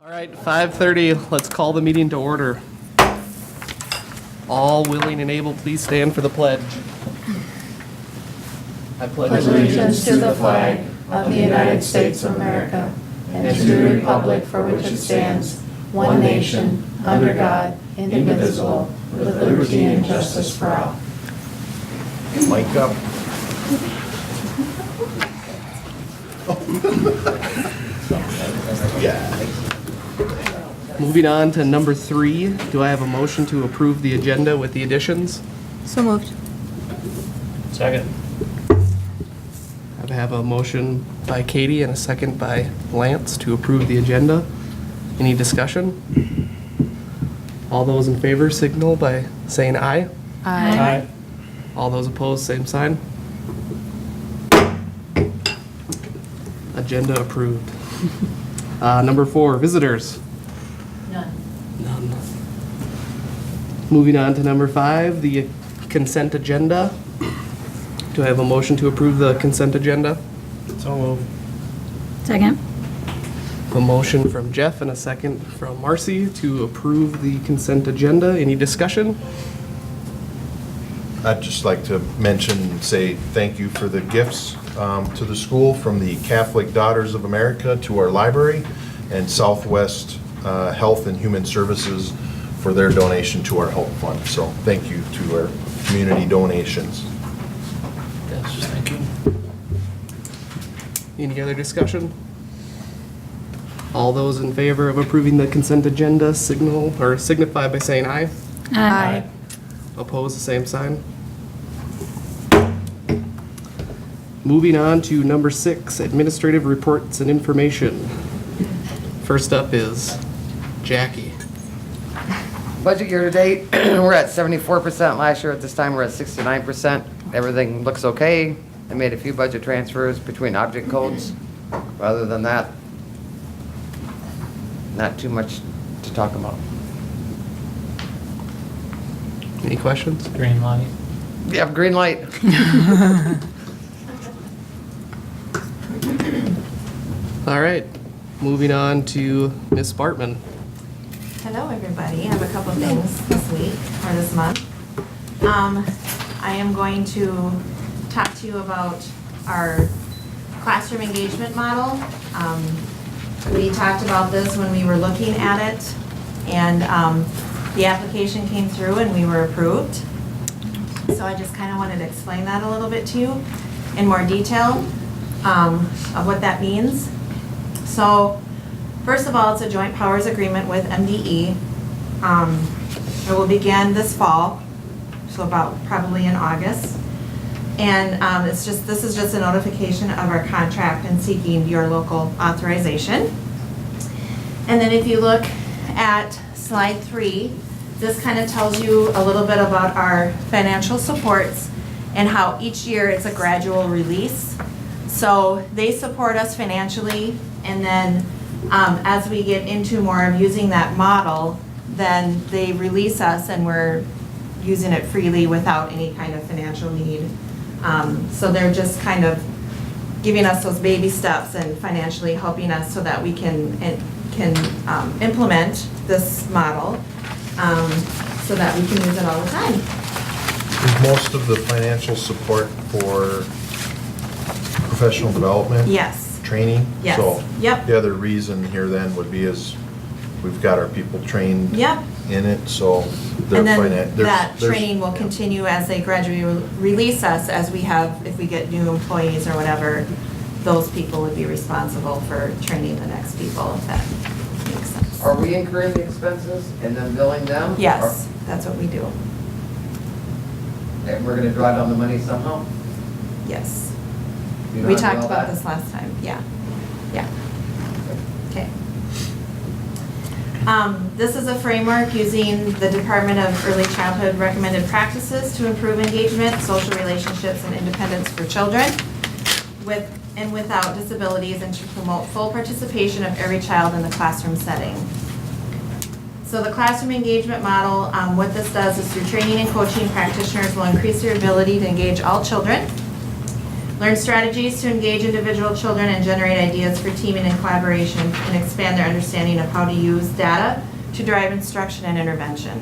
All right, 5:30, let's call the meeting to order. All willing and able, please stand for the pledge. I pledge allegiance to the flag of the United States of America and to the republic for which it stands, one nation, under God, indivisible, with liberty and justice for all. Mic up. Yeah. Moving on to number 3, do I have a motion to approve the agenda with the additions? So moved. Second. I have a motion by Katie and a second by Lance to approve the agenda. Any discussion? All those in favor signal by saying aye. Aye. All those opposed, same sign. Agenda approved. Number 4, visitors. None. None. Moving on to number 5, the consent agenda. Do I have a motion to approve the consent agenda? So moved. Second. A motion from Jeff and a second from Marcy to approve the consent agenda. Any discussion? I'd just like to mention and say thank you for the gifts to the school from the Catholic Daughters of America to our library and Southwest Health and Human Services for their donation to our health fund. So thank you to our community donations. Yes, just thinking. Any other discussion? All those in favor of approving the consent agenda signify by saying aye. Aye. Oppose, the same sign. Moving on to number 6, administrative reports and information. First up is Jackie. Budget year to date, we're at 74%. Last year at this time, we're at 69%. Everything looks okay. I made a few budget transfers between object codes. Other than that, not too much to talk about. Any questions? Green light. Yep, green light. All right, moving on to Ms. Bartman. Hello, everybody. I have a couple things this week, or this month. I am going to talk to you about our classroom engagement model. We talked about this when we were looking at it, and the application came through and we were approved. So I just kind of wanted to explain that a little bit to you in more detail of what that means. So, first of all, it's a joint powers agreement with MDE. It will begin this fall, so about probably in August. And this is just a notification of our contract and seeking your local authorization. And then if you look at slide 3, this kind of tells you a little bit about our financial supports and how each year it's a gradual release. So they support us financially, and then as we get into more of using that model, then they release us and we're using it freely without any kind of financial need. So they're just kind of giving us those baby steps and financially helping us so that we can implement this model so that we can use it all the time. Is most of the financial support for professional development? Yes. Training? Yes. So Yep. the other reason here then would be is we've got our people trained Yep. in it, so they're And then there's- that there's- training will continue as they gradually release us, as we have, if we get new employees or whatever, those people would be responsible for training the next people, if that makes sense. Are we incurring the expenses and then billing them? Yes, that's what we do. And we're gonna draw down the money somehow? Yes. You know We how to do talked all about that? this last time, yeah. Yeah. Okay. This is a framework using the Department of Early Childhood recommended practices to improve engagement, social relationships, and independence for children with and without disabilities, and to promote full participation of every child in the classroom setting. So the classroom engagement model, what this does is through training and coaching, practitioners will increase their ability to engage all children Learn strategies to engage individual children and generate ideas for teaming and collaboration, and expand their understanding of how to use data to drive instruction and intervention.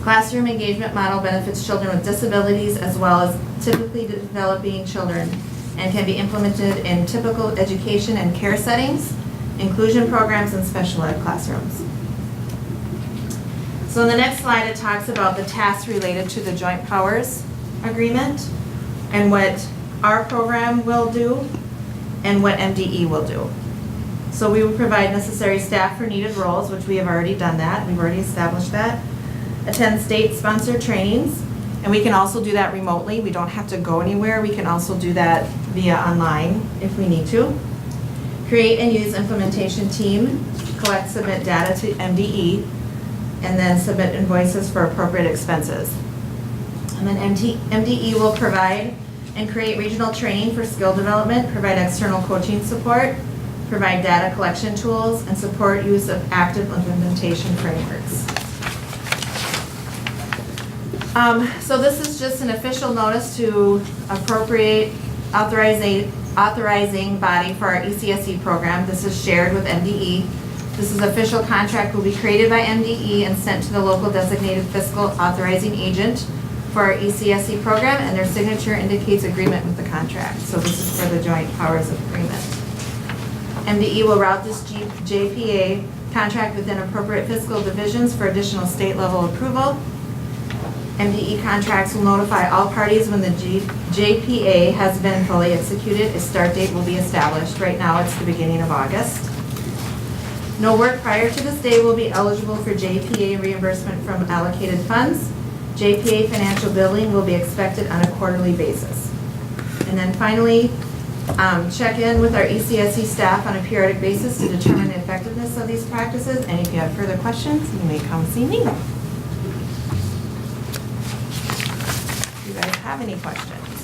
Classroom engagement model benefits children with disabilities as well as typically developing children, and can be implemented in typical education and care settings, inclusion programs, and special ed classrooms. So in the next slide, it talks about the tasks related to the Joint Powers Agreement and what our program will do and what MDE will do. So we will provide necessary staff for needed roles, which we have already done that. We've already established that. Attend state-sponsored trainings, and we can also do that remotely. We don't have to go anywhere. We can also do that via online if we need to. Create and use implementation team, collect, submit data to MDE, and then submit invoices for appropriate expenses. And then MDE will provide and create regional training for skill development, provide external coaching support, provide data collection tools, and support use of active implementation frameworks. So this is just an official notice to appropriate authorizing body for our ECSE program. This is shared with MDE. This is official contract will be created by MDE and sent to the local designated fiscal authorizing agent for our ECSE program, and their signature indicates agreement with the contract. So this is for the Joint Powers Agreement. MDE will route this JPA contract within appropriate fiscal divisions for additional state level approval. MDE contracts will notify all parties when the JPA has been fully executed. A start date will be established. Right now, it's the beginning of August. No work prior to this day will be eligible for JPA reimbursement from allocated funds. JPA financial billing will be expected on a quarterly basis. And then finally, check in with our ECSE staff on a periodic basis to determine the effectiveness of these practices. And if you have further questions, you may come see me. Have any questions?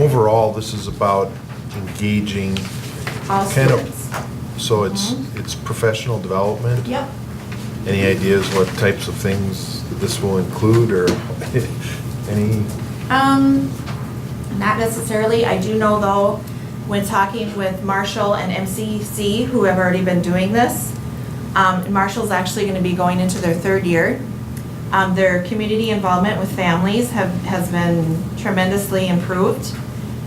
Overall, this is about engaging All kind of, students. so it's professional development. Yep. Any ideas what types of things this will include, or any? Not necessarily. I do know though, when talking with Marshall and MCC, who have already been doing this, Marshall's actually going to be going into their third year. Their community involvement with families has been tremendously improved.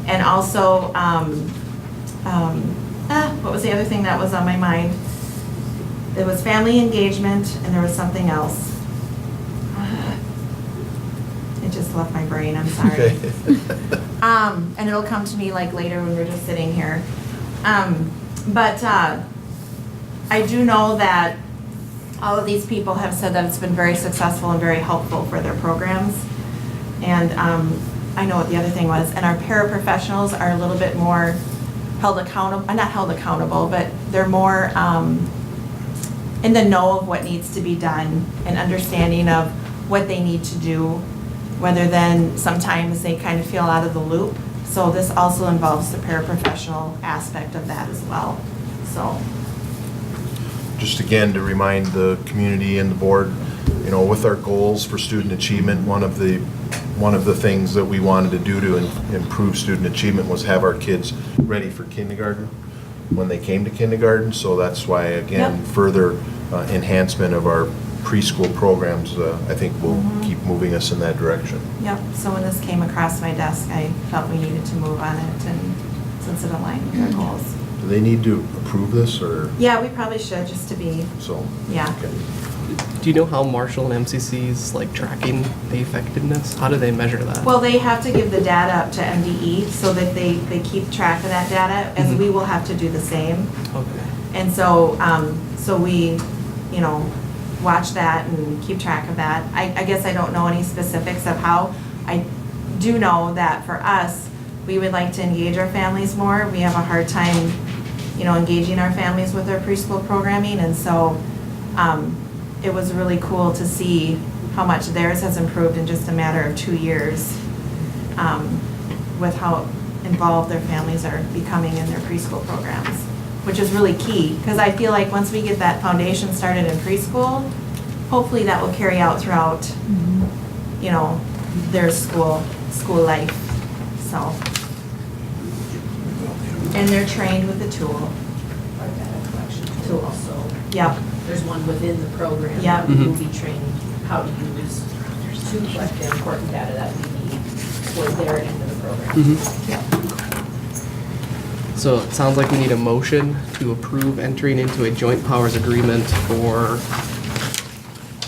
And also, what was the other thing that was on my mind? It was family engagement, and there was something else. It just left my brain, I'm sorry. Okay. And it'll come to me like later when we're just sitting here. But I do know that all of these people have said that it's been very successful and very helpful for their programs. And I know what the other thing was. And our paraprofessionals are a little bit more held accountable, not held accountable, but they're more in the know of what needs to be done and understanding of what they need to do, rather than sometimes they kind of feel out of the loop. So this also involves the paraprofessional aspect of that as well. So. Just again, to remind the community and the board, you know, with our goals for student achievement, one of the things that we wanted to do to improve student achievement was have our kids ready for kindergarten when they came to kindergarten. So that's why, again, Yep. further enhancement of our preschool programs, I think will keep moving us in that direction. Yep, so when this came across my desk, I felt we needed to move on it, and since it aligned with our goals. Do they need to approve this, or? Yeah, we probably should, just to be, So. yeah. Okay. Do you know how Marshall and MCC's like tracking the effectiveness? How do they measure that? Well, they have to give the data up to MDE so that they keep track of that data, as we will have to do the same. Okay. And so, so we, you know, watch that and keep track of that. I guess I don't know any specifics of how. I do know that for us, we would like to engage our families more. We have a hard time, you know, engaging our families with our preschool programming, and so it was really cool to see how much theirs has improved in just a matter of 2 years, with how involved their families are becoming in their preschool programs, which is really key, because I feel like once we get that foundation started in preschool, hopefully that will carry out throughout, you know, their school school life, so. And they're trained with the tool. Our data collection tool also. Yep, There's one within the program. Yep. that we will be trained how to use to collect the important data that we need for their end of the program. yep. So it sounds like we need a motion to approve entering into a joint powers agreement for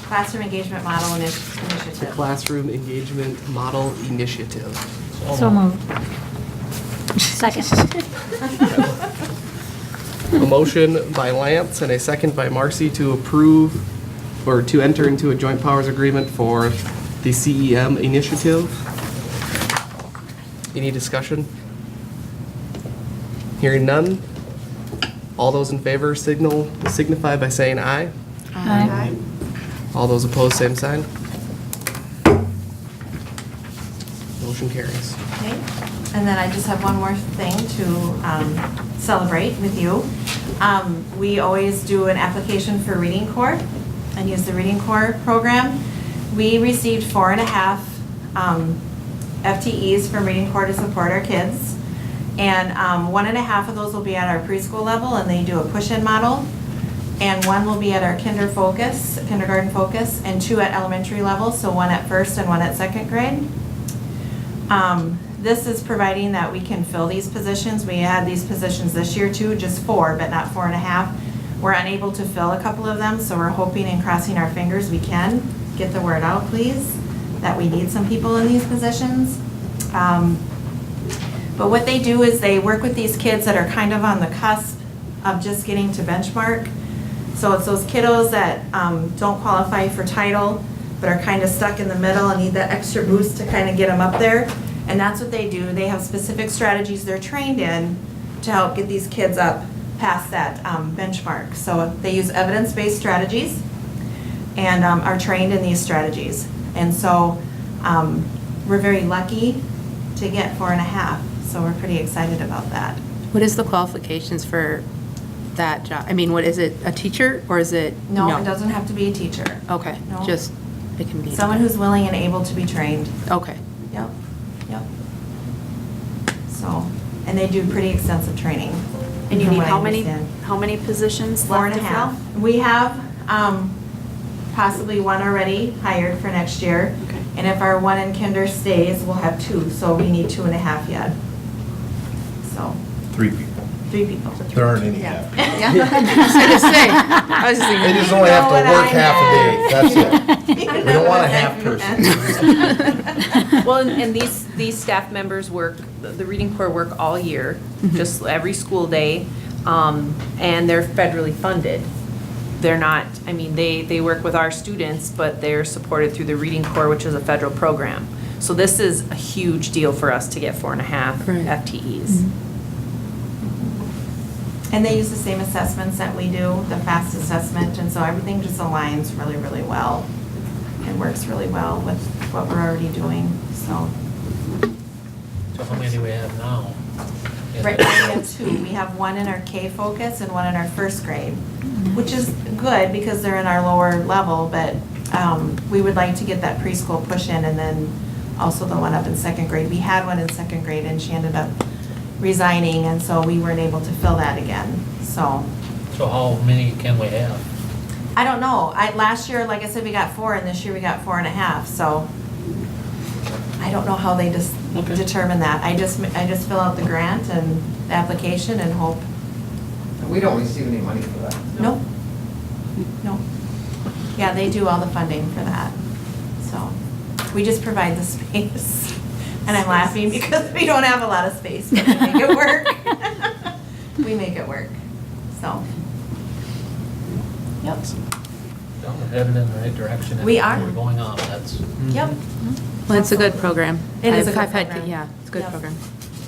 Classroom engagement model the initiative. Classroom Engagement Model Initiative. So moved. Second. A motion by Lance and a second by Marcy to approve or to enter into a joint powers agreement for the CEM initiative. Any discussion? Hearing none. All those in favor signify by saying aye. Aye. All those opposed, same sign. Motion carries. Okay, and then I just have one more thing to celebrate with you. We always do an application for Reading Corps and use the Reading Corps program. We received 4.5 FTEs from Reading Corps to support our kids. And 1.5 of those will be at our preschool level, and they do a push-in model. And 1 will be at our kindergarten focus, and 2 at elementary level, so 1 at first and 1 at second grade. This is providing that we can fill these positions. We had these positions this year too, just 4, but not 4.5. We're unable to fill a couple of them, so we're hoping and crossing our fingers we can get the word out, please, that we need some people in these positions. But what they do is they work with these kids that are kind of on the cusp of just getting to benchmark. So it's those kiddos that don't qualify for title, but are kind of stuck in the middle and need that extra boost to kind of get them up there. And that's what they do. They have specific strategies they're trained in to help get these kids up past that benchmark. So they use evidence-based strategies and are trained in these strategies. And so we're very lucky to get 4.5. So we're pretty excited about that. What is the qualifications for that job? I mean, what is it, a teacher or is it? No, it doesn't have to be a teacher. Okay, No. just, it can be. Someone who's willing and able to be trained. Okay. Yep, yep. So, and they do pretty extensive training. And you from need what I how many understand. positions left to fill? 4.5. We have possibly 1 already hired for next year. Okay. And if our 1 in kinder stays, we'll have 2, so we need 2.5 yet. So, 3 people. 3 people. There aren't any half. Yeah. I was just They thinking, just only have to what work I half a day, that's it. We don't want a half person. Well, and these staff members work, the Reading Corps work all year, just every school day, and they're federally funded. They're not, I mean, they work with our students, but they're supported through the Reading Corps, which is a federal program. So this is a huge deal for us to get 4.5 Right. FTEs. And they use the same assessments that we do, the FAST assessment, and so everything just aligns really, really well. It works really well with what we're already doing, so. So how many do we have now? Right now we have 2. We have 1 in our K focus and 1 in our first grade, which is good because they're in our lower level, but we would like to get that preschool push in and then also the 1 up in second grade. We had 1 in second grade and she ended up resigning, and so we weren't able to fill that again, so. So how many can we have? I don't know. Last year, like I said, we got 4, and this year we got 4.5, so I don't know how they just Okay. determine that. I just fill out the grant and the application and hope. We don't receive any money for that. No. No. Yeah, they do all the funding for that, so we just provide the space. And I'm laughing because we don't have a lot of space, but we make it work. We make it work, so. Yep. Well, we're headed in the right direction. and We are. We're going up, that's. Yep. well, it's a good program. It is a good I've had- program. Yeah, it's a good Yep. program.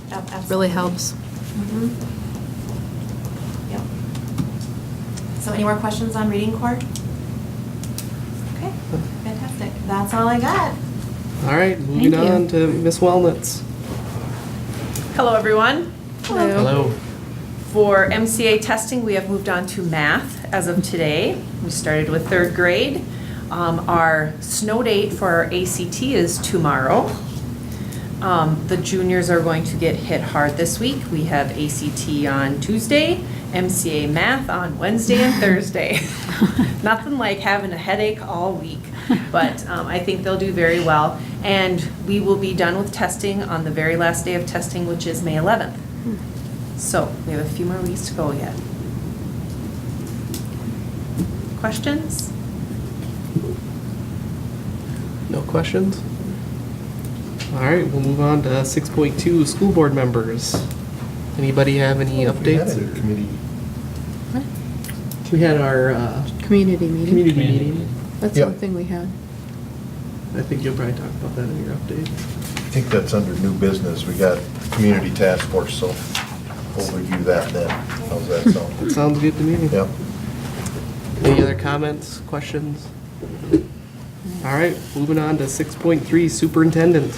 Yep, absolutely. Really helps. Mhm. Yep. So any more questions on Reading Corps? Okay, fantastic. That's all I got. All right, moving Thank you. on to Miss Wellnitz. Hello, everyone. Hello. For MCA testing, we have moved on to math as of today. We started with 3rd grade. Our snow date for our ACT is tomorrow. The juniors are going to get hit hard this week. We have ACT on Tuesday, MCA math on Wednesday and Thursday. Nothing like having a headache all week, but I think they'll do very well. And we will be done with testing on the very last day of testing, which is May 11th. So we have a few more weeks to go yet. Questions? No questions? All right, we'll move on to 6.2, school board members. Anybody have any We had updates? a committee. We had our Community meeting. community meeting. That's Yep. one thing we had. I think you'll probably talk about that in your update. I think that's under new business. We got community task force, so we'll review that then. How's that sound? That sounds good to me. Yep. Any other comments, questions? All right, moving on to 6.3, superintendent.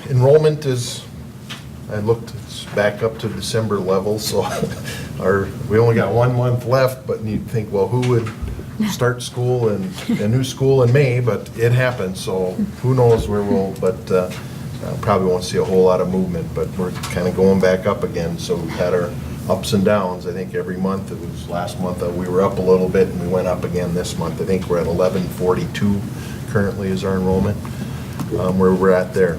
Enrollment is, I looked, it's back up to December level, so we only got 1 month left, but you'd think, well, who would start school and a new school in May, but it happened, so who knows where but probably won't see a whole lot of movement, but we're kind of going back up again, so we've had our ups and downs. I think every month, it was last month, we were up a little bit and we went up again this month. I think we're at 1142 currently is our enrollment, where we're at there.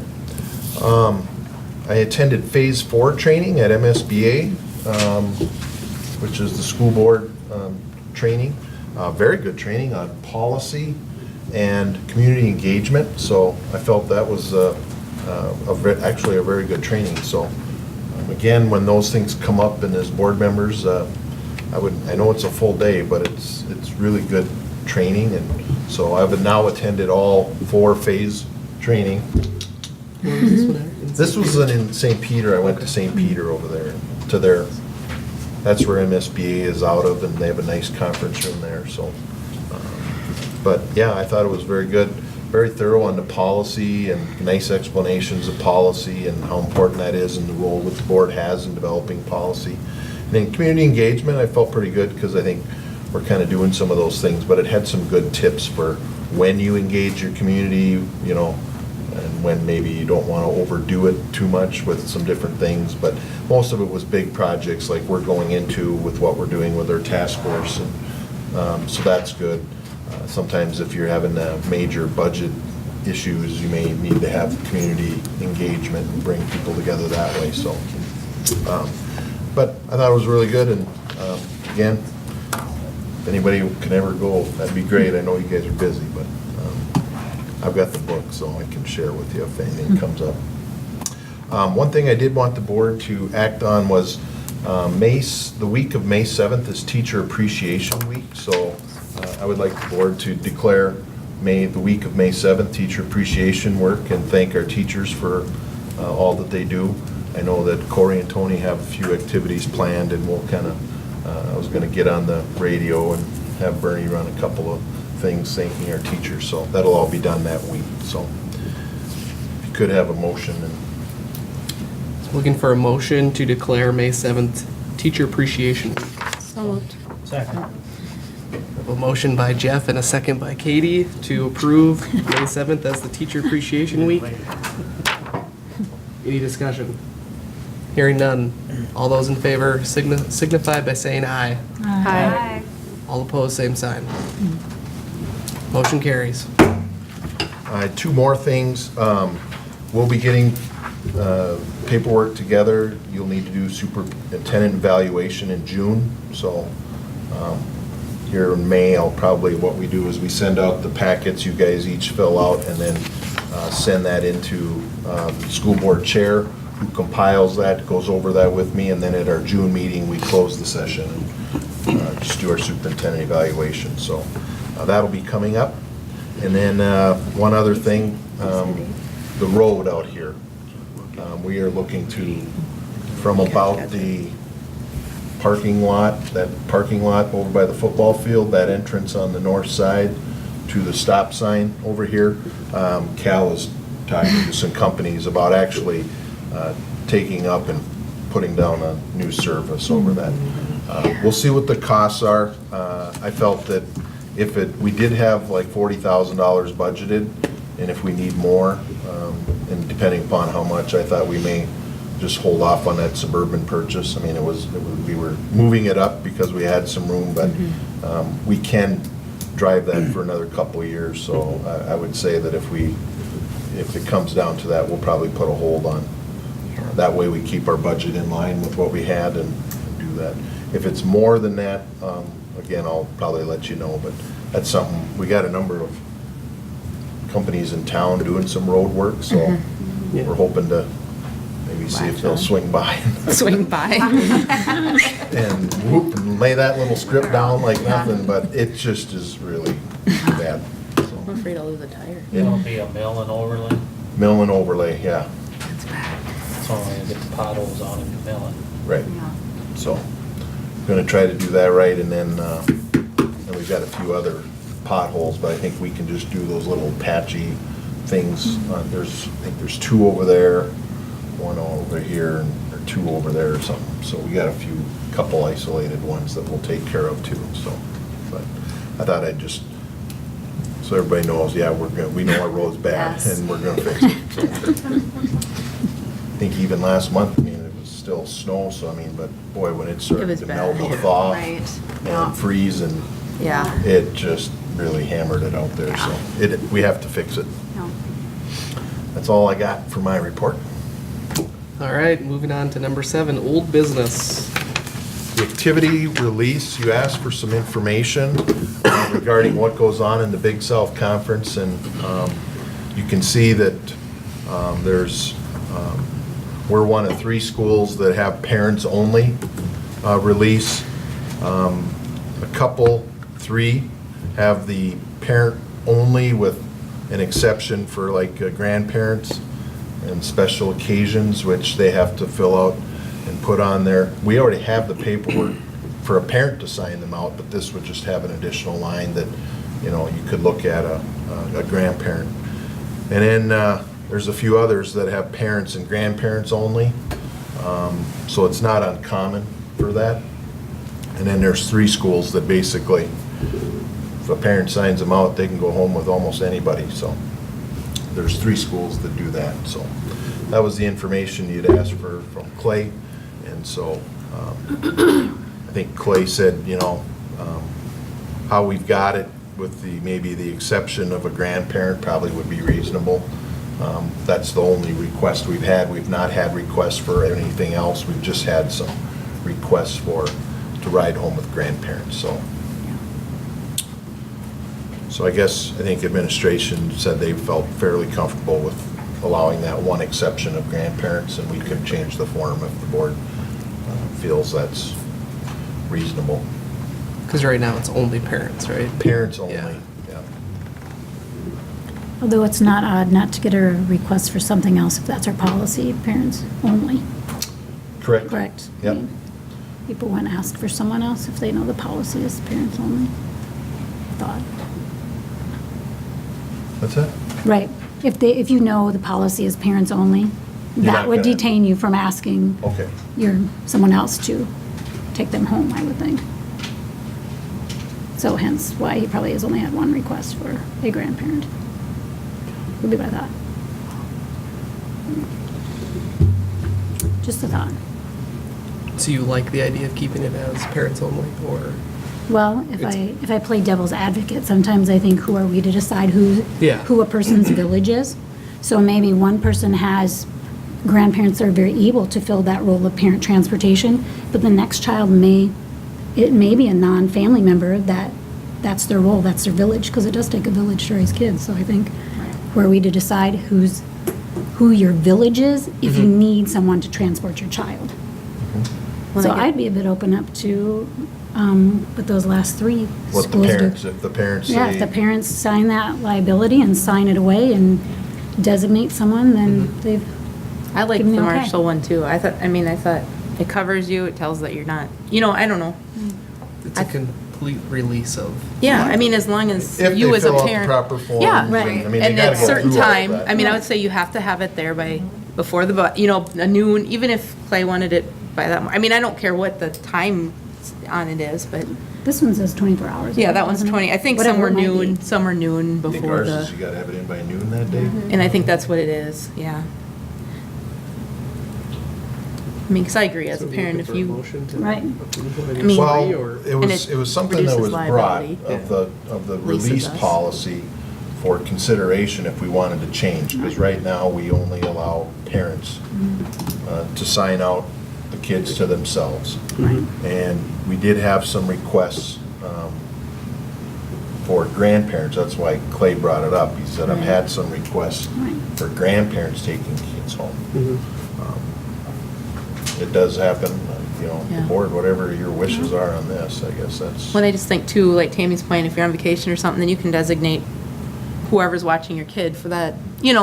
I attended Phase 4 training at MSBA, which is the school board training. Very good training on policy and community engagement, so I felt that was actually a very good training. So again, when those things come up and as board members, I know it's a full day, but it's really good training, and so I've now attended all 4 phase training. Where was this one at? This was in St. Peter. I went to St. Peter over there to that's where MSBA is out of, and they have a nice conference room there, so. But yeah, I thought it was very good, very thorough on the policy and nice explanations of policy and how important that is and the role that the board has in developing policy. And then community engagement, I felt pretty good because I think we're kind of doing some of those things, but it had some good tips for when you engage your community, you know, and when maybe you don't want to overdo it too much with some different things. But most of it was big projects like we're going into with what we're doing with our task force, and so that's good. Sometimes if you're having major budget issues, you may need to have community engagement and bring people together that way. So, but I thought it was really good, and again, if anybody can ever go, that'd be great. I know you guys are busy, but I've got the book, so I can share with you if anything comes up. One thing I did want the board to act on was the week of May 7th is Teacher Appreciation Week, so I would like the board to declare the week of May 7th Teacher Appreciation Work and thank our teachers for all that they do. I know that Corey and Tony have a few activities planned, and we'll kind of, I was going to get on the radio and have Bernie run a couple of things thanking our teachers, so that'll all be done that week. So if you could have a motion. And Looking for a motion to declare May 7th Teacher Appreciation Week. So moved. Second. A motion by Jeff and a second by Katie to approve May 7th as the Teacher Appreciation Week. Any discussion? Hearing none. All those in favor signify by saying aye. Aye. All opposed, same sign. Motion carries. 2 more things. We'll be getting paperwork together. You'll need to do superintendent evaluation in June, so here in May, what we do is we send out the packets, you guys each fill out, and then send that into the school board chair, who compiles that, goes over that with me, and then at our June meeting, we close the session and just do our superintendent evaluation. So that'll be coming up. And then one other thing, the road out here. We are looking to, from about the parking lot, that parking lot over by the football field, that entrance on the north side to the stop sign over here, Cal is talking to some companies about actually taking up and putting down a new service over that. We'll see what the costs are. I felt that if we did have like $40,000 budgeted, and if we need more, And depending upon how much, I thought we may just hold off on that Suburban purchase. I mean, we were moving it up because we had some room, but we can drive that for another couple of years. So I would say that if it comes down to that, we'll probably put a hold on. That way we keep our budget in line with what we had and do that. If it's more than that, again, I'll probably let you know, but that's something, we got a number of companies in town doing some road work, so Yeah. we're hoping to maybe see if they'll swing by Swing by. and whoop, and lay that little strip down like nothing, but it just is really bad. I'm So, afraid I'll lose a tire. It'll be a mill and overlay. mill and overlay, yeah, That's bad. So we're gonna get the potholes on it to mill it. right. So, gonna try to do that right, and then we've got a few other potholes, but I think we can just do those little patchy things. I think there's 2 over there, 1 over here, and or 2 over there or something. So we got couple isolated ones that we'll take care of too, so. But I thought I'd just, so everybody knows, yeah, we know our road's bad, Yes. and we're gonna fix it. So. I think even last month, I mean, it was still snow, so I mean, but boy, when it started was to bad. melt and thaw Right. Yeah. and freeze, and Yeah. it just really hammered it out there, so we have to fix it. No. That's all I got for my report. All right, moving on to number 7, old business. The activity release, you asked for some information regarding what goes on in the Big South Conference, and you can see that we're one of 3 schools that have parents-only release. A couple, 3, have the parent-only with an exception for like grandparents and special occasions, which they have to fill out and put on there. We already have the paperwork for a parent to sign them out, but this would just have an additional line that, you could look at a grandparent. And then there's a few others that have parents and grandparents only, so it's not uncommon for that. And then there's 3 schools that basically, if a parent signs them out, they can go home with almost anybody, so. There's 3 schools that do that, so. That was the information you'd asked for from Clay, and so, I think Clay said, how we've got it with maybe the exception of a grandparent probably would be reasonable. That's the only request we've had. We've not had requests for anything else. We've just had some requests to ride home with grandparents, so. So I think administration said they felt fairly comfortable with allowing that one exception of grandparents, and we could change the form if the board feels that's reasonable. Because right now it's only parents, right? Parents only, Yeah. yeah. Although it's not odd not to get a request for something else if that's our policy, parents only, Correct? correct? I Yep. mean, People want to ask for someone else if they know the policy is parents only. Thought. What's that? Right. If you know the policy is parents only, You're that not would gonna- detain you from asking Okay. someone else to take them home, I would think. So hence why he probably has only had one request for a grandparent. Would be my thought. Just a thought. So you like the idea of keeping it as parents only, or? Well, if I play devil's advocate, sometimes I think who are we to decide Yeah. who a person's village is? So maybe one person has grandparents that are very able to fill that role of parent transportation, but the next child may be a non-family member that's their role, that's their village, because it does take a village to raise kids. So I think who are we to decide who your village is if you need someone to transport your child? Well, So I get- I'd be a bit open up to, with those last 3 What the schools do. parents, if the parents Yeah, if the say, parents sign that liability and sign it away and designate someone, then they've, I like Give me the okay. Marshall one too. I thought it covers you, it tells that you're not, I don't know. It's a complete release of. Yeah, I mean, as long as if you they as a fill out the parent. proper forms. Yeah, and- Right. I mean, they And gotta at a go certain through all of time, that. I mean, I would say you have to have it there before a noon, even if Clay wanted it by that, I mean, I don't care what the time, on it is, but, This one says 24 hours. yeah, that one's doesn't it? 20. I think some Whatever were it might noon, be. some are noon I think before ours is the, you gotta have it in by noon that day. and I think that's what it is, yeah. I mean, because I agree, as So a are we parent, looking if for a you, motion to Right. approve of any I mean- three, Well, or- it And was, it it was something that reduces was brought liability. of the Leases release us. policy for consideration if we wanted to change, because right now we only allow parents to sign out the kids to themselves. Right. And we did have some requests for grandparents, that's why Clay brought it up. He said, I've Right. had some requests Right. for grandparents taking kids home. Mhm. It does happen, the Yeah. board, whatever your wishes are on this, I guess that's. well, I just think too, like Tammy's point, if you're on vacation or something, then you can designate whoever's watching your kid for that, Yeah.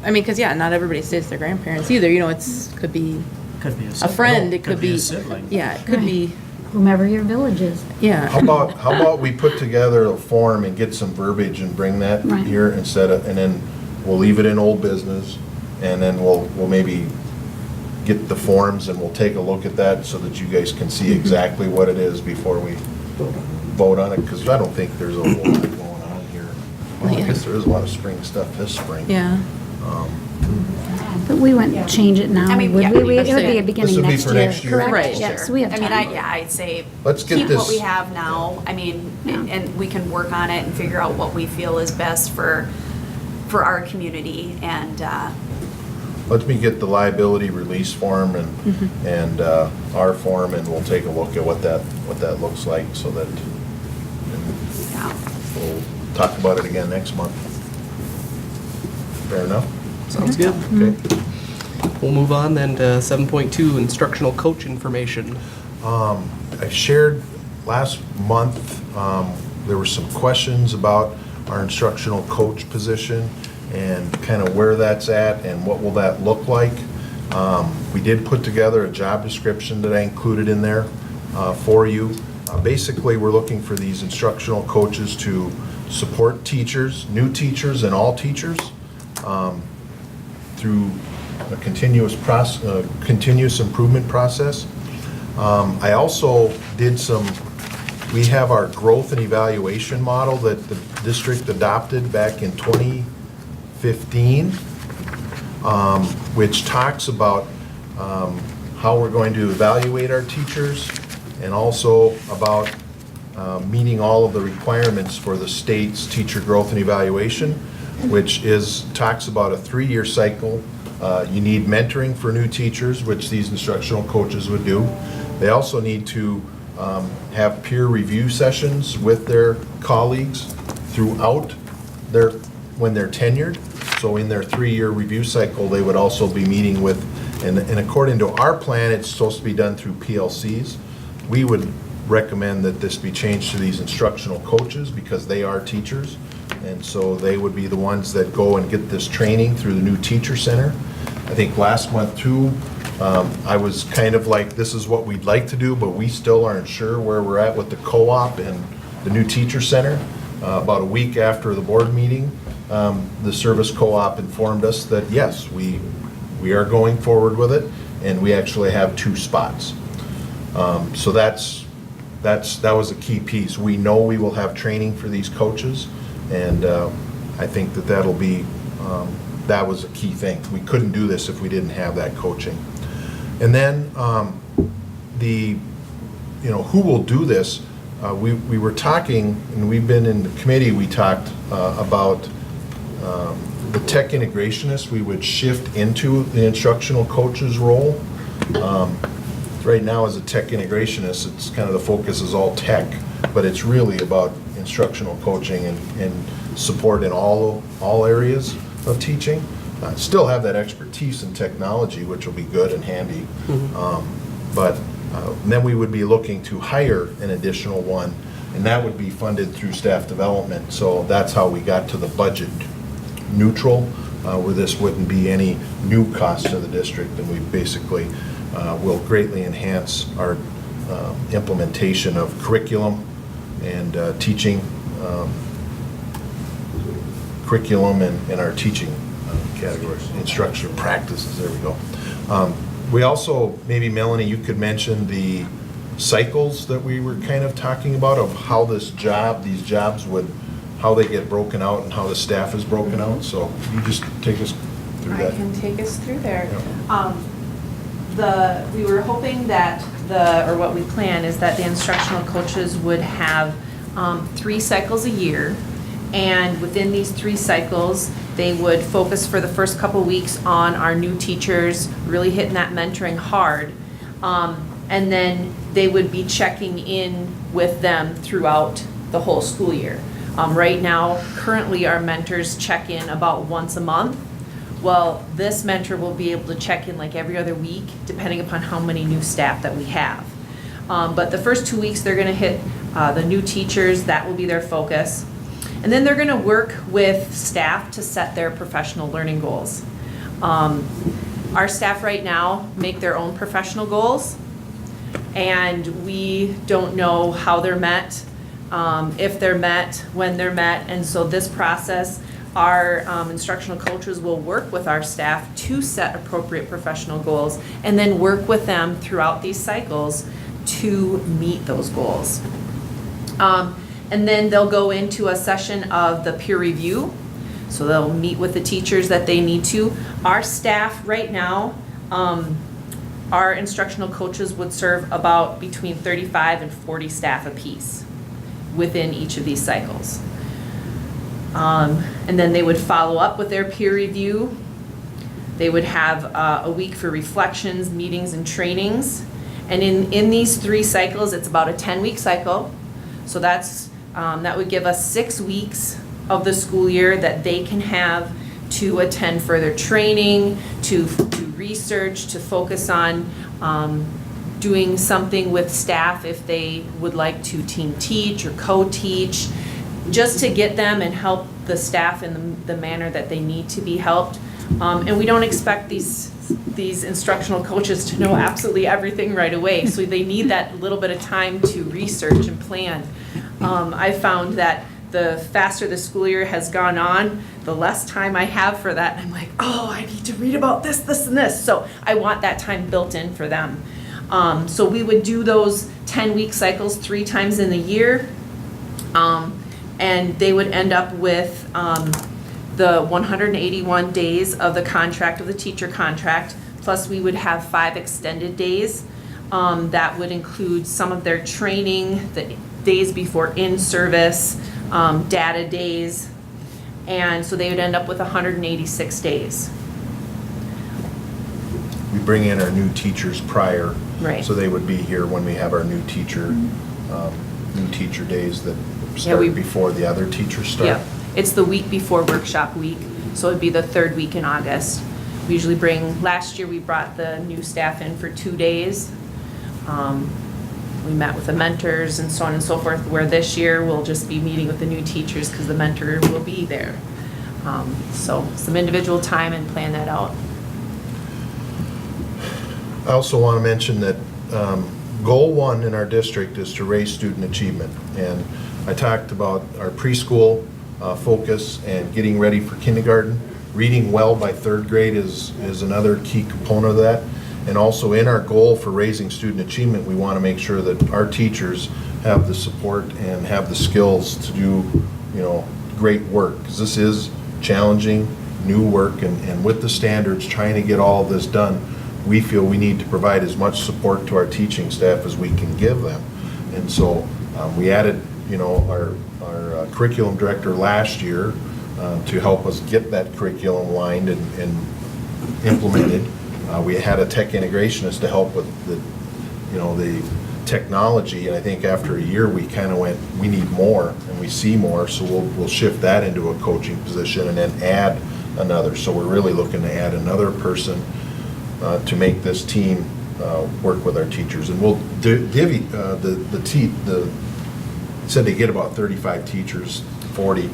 I mean, because, yeah, not everybody stays with their grandparents either, it's, could be Could be a a sibling. friend, it could be be, a sibling. yeah, it could be, Whomever your village is. yeah. How about we put together a form and get some verbiage and bring that Right. here instead of, and then we'll leave it in old business, and then we'll maybe get the forms and we'll take a look at that so that you guys can see exactly what it is before we vote on it, because I don't think there's a whole lot going on here. Well, I Yeah. guess there is a lot of spring stuff this spring. Yeah. But we wouldn't change it now, I mean, would yeah, we? It would say- be a beginning This would be next for year. next year? Correct? Right. Yes, we have I time. mean, I'd say Let's get keep this- what we have now. I mean, and we can work on it and figure out what we feel is best for our community and, Let me get the liability release form and our form, and we'll take a look at what that looks like, so that yeah. we'll talk about it again next month. Fair enough? Sounds good. Okay. We'll move on then to 7.2, instructional coach information. I shared last month, there were some questions about our instructional coach position and kind of where that's at and what will that look like. We did put together a job description that I included in there for you. Basically, we're looking for these instructional coaches to support teachers, new teachers and all teachers, through a continuous improvement process. I also did we have our growth and evaluation model that the district adopted back in 2015, which talks about how we're going to evaluate our teachers, and also about meeting all of the requirements for the state's teacher growth and evaluation, which talks about a 3-year cycle. You need mentoring for new teachers, which these instructional coaches would do. They also need to have peer review sessions with their colleagues throughout when they're tenured. So in their 3-year review cycle, they would also be meeting with, and according to our plan, it's supposed to be done through PLCs. We would recommend that this be changed to these instructional coaches, because they are teachers. And so they would be the ones that go and get this training through the new teacher center. I think last month too, I was kind of like, this is what we'd like to do, but we still aren't sure where we're at with the co-op and the new teacher center. About a week after the board meeting, the service co-op informed us that yes, we are going forward with it, and we actually have 2 spots. So that was a key piece. We know we will have training for these coaches, and I think that'll be, that was a key thing. We couldn't do this if we didn't have that coaching. And then who will do this? We were talking, and we've been in the committee, we talked about the tech integrationist. We would shift into the instructional coach's role. Right now, as a tech integrationist, it's kind of the focus is all tech, but it's really about instructional coaching and support in all areas of teaching. Still have that expertise in technology, which will be good and handy. But then we would be looking to hire an additional one, and that would be funded through staff development. So that's how we got to the budget neutral, where this wouldn't be any new cost to the district, and we basically will greatly enhance our implementation of curriculum and teaching curriculum and our teaching categories, instruction practices, there we go. We also, maybe Melanie, you could mention the cycles that we were kind of talking about of how these jobs would, how they get broken out and how the staff is broken out. So you just take us through I that. can take us through there. Yeah. We were hoping that or what we plan is that the instructional coaches would have 3 cycles a year. And within these 3 cycles, they would focus for the first couple weeks on our new teachers, really hitting that mentoring hard. And then they would be checking in with them throughout the whole school year. Right now, currently, our mentors check in about once a month. Well, this mentor will be able to check in like every other week, depending upon how many new staff that we have. But the first 2 weeks, they're gonna hit the new teachers, that will be their focus. And then they're gonna work with staff to set their professional learning goals. Our staff right now make their own professional goals, and we don't know how they're met, if they're met, when they're met, and so this process, our instructional coaches will work with our staff to set appropriate professional goals and then work with them throughout these cycles to meet those goals. And then they'll go into a session of the peer review. So they'll meet with the teachers that they need to. Our staff right now, our instructional coaches would serve about between 35 and 40 staff apiece within each of these cycles. And then they would follow up with their peer review. They would have a week for reflections, meetings, and trainings. And in these 3 cycles, it's about a 10-week cycle. So that would give us 6 weeks of the school year that they can have to attend further training, to do research, to focus on doing something with staff if they would like to team teach or co-teach, just to get them and help the staff in the manner that they need to be helped. And we don't expect these instructional coaches to know absolutely everything right away, so they need that little bit of time to research and plan. I found that the faster the school year has gone on, the less time I have for that. I'm like, oh, I need to read about this, this, and this. So I want that time built in for them. So we would do those 10-week cycles 3 times in the year. And they would end up with the 181 days of the contract, of the teacher contract, plus we would have 5 extended days. That would include some of their training, the days before in-service, data days, and so they would end up with 186 days. We bring in our new teachers prior. Right. So they would be here when we have our new teacher days that start before the other teachers start. Yeah, it's the week before workshop week, so it'd be the 3rd week in August. We usually last year we brought the new staff in for 2 days. We met with the mentors and so on and so forth, where this year we'll just be meeting with the new teachers because the mentor will be there. So some individual time and plan that out. I also want to mention that goal 1 in our district is to raise student achievement. And I talked about our preschool focus and getting ready for kindergarten. Reading well by 3rd grade is another key component of that. And also in our goal for raising student achievement, we want to make sure that our teachers have the support and have the skills to do, great work. Because this is challenging, new work, and with the standards, trying to get all of this done, we feel we need to provide as much support to our teaching staff as we can give them. And so we added, our curriculum director last year to help us get that curriculum lined and implemented. We had a tech integrationist to help with the technology, and I think after a year we kind of went, we need more, and we see more, so we'll shift that into a coaching position and then add another. So we're really looking to add another person to make this team work with our teachers, and we'll divvy said they get about 35 teachers, 40.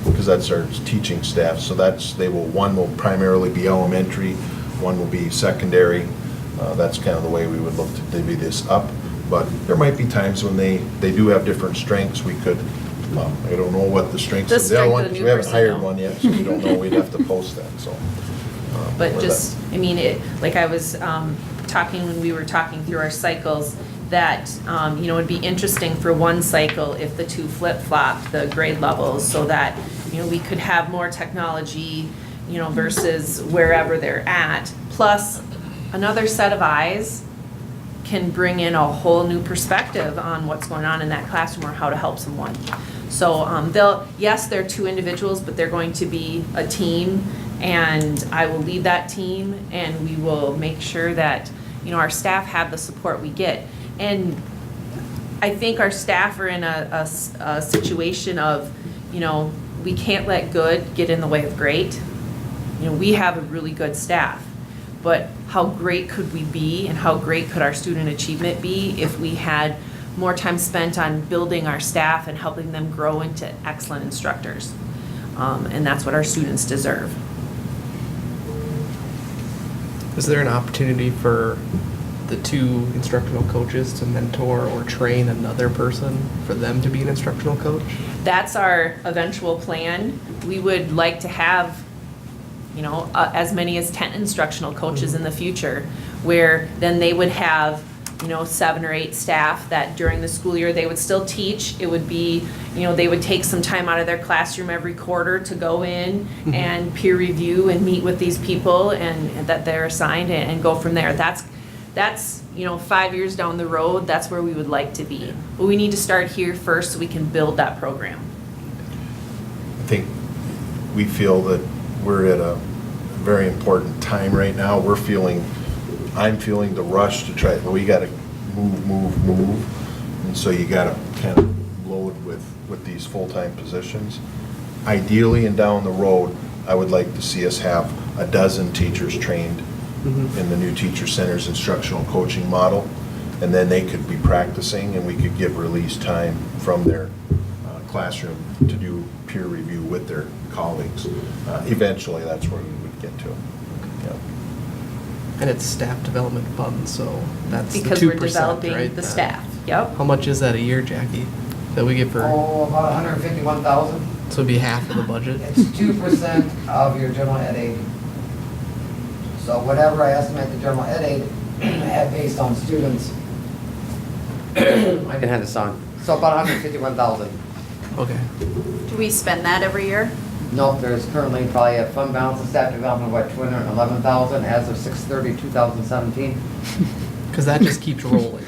Because that's our teaching staff. So one will primarily be elementary, one will be secondary. That's kind of the way we would look to divvy this up. But there might be times when they do have different strengths. We could, I don't know what the strengths of the other one, because we haven't hired one yet, so we don't know. We'd have to post that. So But just, I mean, like I was talking when we were talking through our cycles, that, it'd be interesting for one cycle if the two flip-flopped the grade levels so that, we could have more technology, versus wherever they're at. Plus, another set of eyes can bring in a whole new perspective on what's going on in that classroom or how to help someone. So they're two individuals, but they're going to be a team, and I will lead that team, and we will make sure that, our staff have the support we get. And I think our staff are in a situation of, we can't let good get in the way of great. We have a really good staff, but how great could we be and how great could our student achievement be if we had more time spent on building our staff and helping them grow into excellent instructors? And that's what our students deserve. Is there an opportunity for the two instructional coaches to mentor or train another person for them to be an instructional coach? That's our eventual plan. We would like to have, as many as 10 instructional coaches in the future, where then they would have, 7 or 8 staff that during the school year they would still teach. It would be, they would take some time out of their classroom every quarter to go in and peer review and meet with these people and that they're assigned and go from there. That's 5 years down the road, that's where we would like to be. But we need to start here first so we can build that program. I think we feel that we're at a very important time right now. I'm feeling the rush to try, we gotta move. And so you gotta kind of load with these full-time positions. Ideally and down the road, I would like to see us have a dozen teachers trained in the new teacher center's instructional coaching model. And then they could be practicing and we could give release time from their classroom to do peer review with their colleagues. Eventually, that's where we would get to. Yeah. And it's staff development funds, so that's the 2%, Because we're developing right? the staff, yep. How much is that a year, Jackie, that we get for, Oh, about 151,000. so it'd be half of the budget? It's 2% of your general ed aid. So whatever I estimate the general ed aid at based on students, I can have this on. So about 151,000. Okay. Do we spend that every year? Nope, there's currently probably a fund balance of staff development of 211,000 as of 6/30/2017. Because that just keeps rolling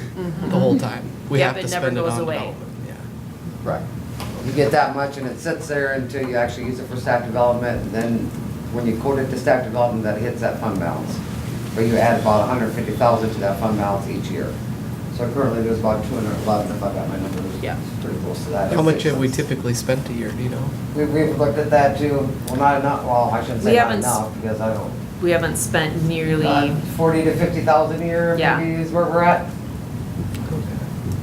the whole time. We Yep, have to it never spend it goes on away. development. Yeah. Right. You get that much and it sits there until you actually use it for staff development, and then when you quote it to staff development, that hits that fund balance. But you add about 150,000 to that fund balance each year. So currently there's about 211, if I got my numbers. Yeah. Pretty close to that. How much have we typically spent a year, do you know? We've looked at that too. Well, not enough, well, I shouldn't We say not haven't s- enough, because I don't. We haven't spent nearly, 40 to 50,000 a year, Yeah. maybe is where we're at. Okay.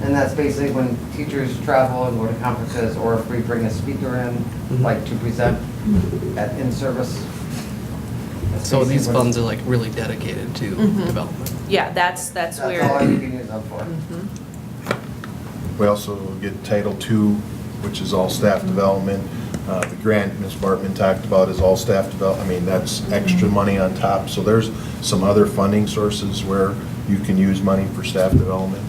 And that's basically when teachers travel and go to conferences, or if we bring a speaker in, like to present at in-service. That's So these basically what- funds are like really dedicated to development. yeah, that's That's all where, you can use them for. We also get Title II, which is all staff development. The grant Ms. Bartman talked about is all staff development. I mean, that's extra money on top. So there's some other funding sources where you can use money for staff development.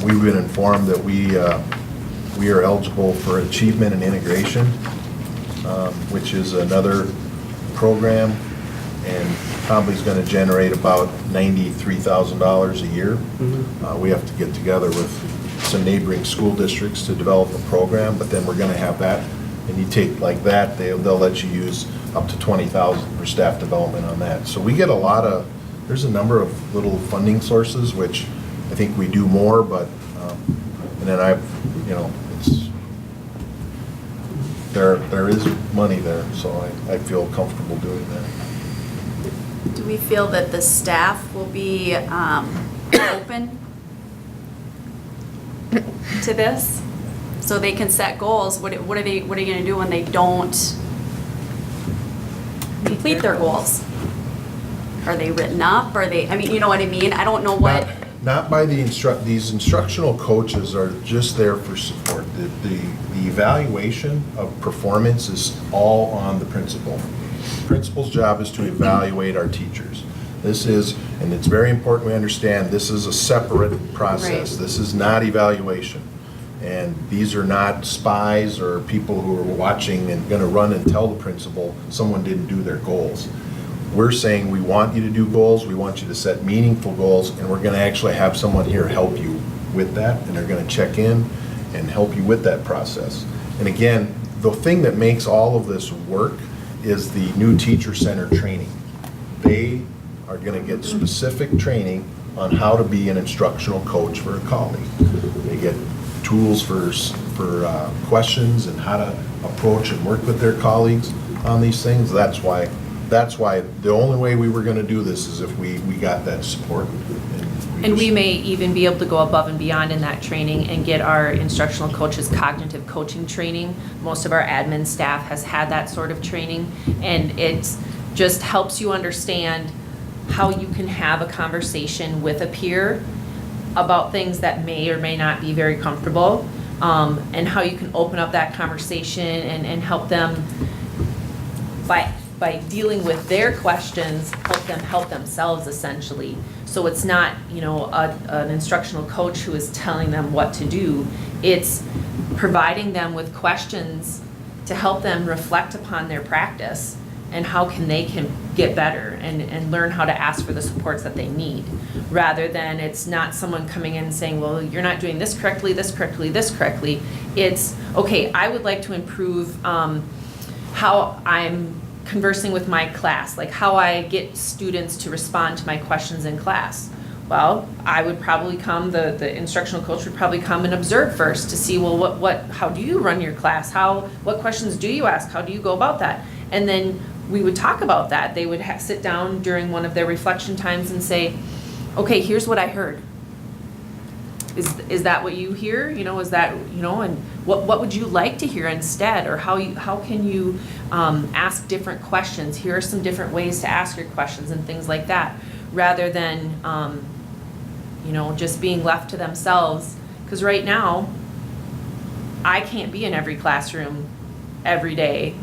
We've been informed that we are eligible for achievement and integration, which is another program, and probably is going to generate about $93,000 a year. We have to get together with some neighboring school districts to develop a program, but then we're going to have that. And you take like that, they'll let you use up to $20,000 for staff development on that. So we get a lot of, there's a number of little funding sources, which I think we do more, but, and then it's, there is money there, so I feel comfortable doing that. Do we feel that the staff will be open to this? So they can set goals. What are they gonna do when they don't complete their goals? Are they written up? Are they, I mean, you know what I mean? I don't know what. Not by these instructional coaches are just there for support. The evaluation of performance is all on the principal. Principal's job is to evaluate our teachers. This is, and it's very important we understand, this is a separate process. Right. This is not evaluation. And these are not spies or people who are watching and going to run and tell the principal someone didn't do their goals. We're saying we want you to do goals, we want you to set meaningful goals, and we're going to actually have someone here help you with that, and they're going to check in and help you with that process. And again, the thing that makes all of this work is the new teacher center training. They are going to get specific training on how to be an instructional coach for a colleague. They get tools for questions and how to approach and work with their colleagues on these things. That's why the only way we were going to do this is if we got that support. And we may even be able to go above and beyond in that training and get our instructional coaches cognitive coaching training. Most of our admin staff has had that sort of training, and it just helps you understand how you can have a conversation with a peer about things that may or may not be very comfortable, and how you can open up that conversation and help them by dealing with their questions, help them help themselves essentially. So it's not, an instructional coach who is telling them what to do. It's providing them with questions to help them reflect upon their practice and how they can get better and learn how to ask for the supports that they need. Rather than it's not someone coming in and saying, well, you're not doing this correctly, this correctly, this correctly. It's, okay, I would like to improve how I'm conversing with my class, like how I get students to respond to my questions in class. Well, I would probably the instructional coach would probably come and observe first to see, well, how do you run your class? What questions do you ask? How do you go about that? And then we would talk about that. They would sit down during one of their reflection times and say, okay, here's what I heard. Is that what you hear? Is that, and what would you like to hear instead? Or how can you ask different questions? Here are some different ways to ask your questions and things like that, rather than, just being left to themselves. Because right now, I can't be in every classroom every day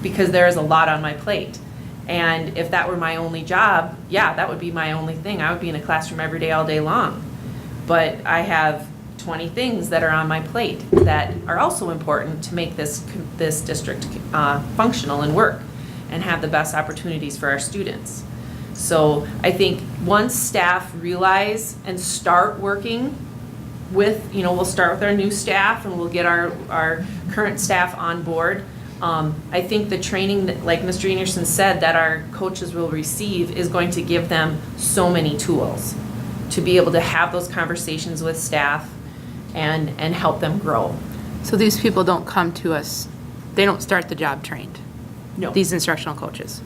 because there is a lot on my plate. And if that were my only job, yeah, that would be my only thing. I would be in a classroom every day, all day long. But I have 20 things that are on my plate that are also important to make this district functional and work and have the best opportunities for our students. So I think once staff realize and start working with, we'll start with our new staff and we'll get our current staff on board. I think the training that, like Mr. Enerson said, that our coaches will receive is going to give them so many tools to be able to have those conversations with staff and help them grow. So these people don't come to us, they don't start the job trained? No. These instructional coaches?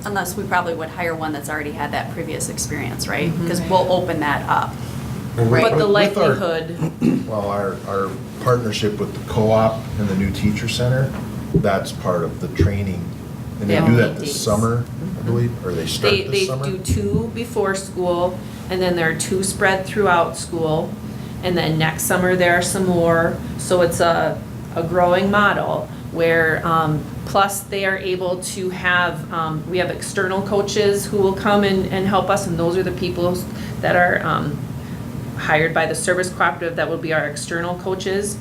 Unless we probably would hire one that's already had that previous experience, right? Because we'll open that up. But the With our- likelihood, Well, our partnership with the co-op and the new teacher center, that's part of the training. And they Yeah. do that Days. this summer, I believe, or they start they this summer? do 2 before school, and then there are 2 spread throughout school. And then next summer, there are some more. So it's a growing model where, plus they are able to have, we have external coaches who will come and help us, and those are the people that are hired by the service cooperative that will be our external coaches.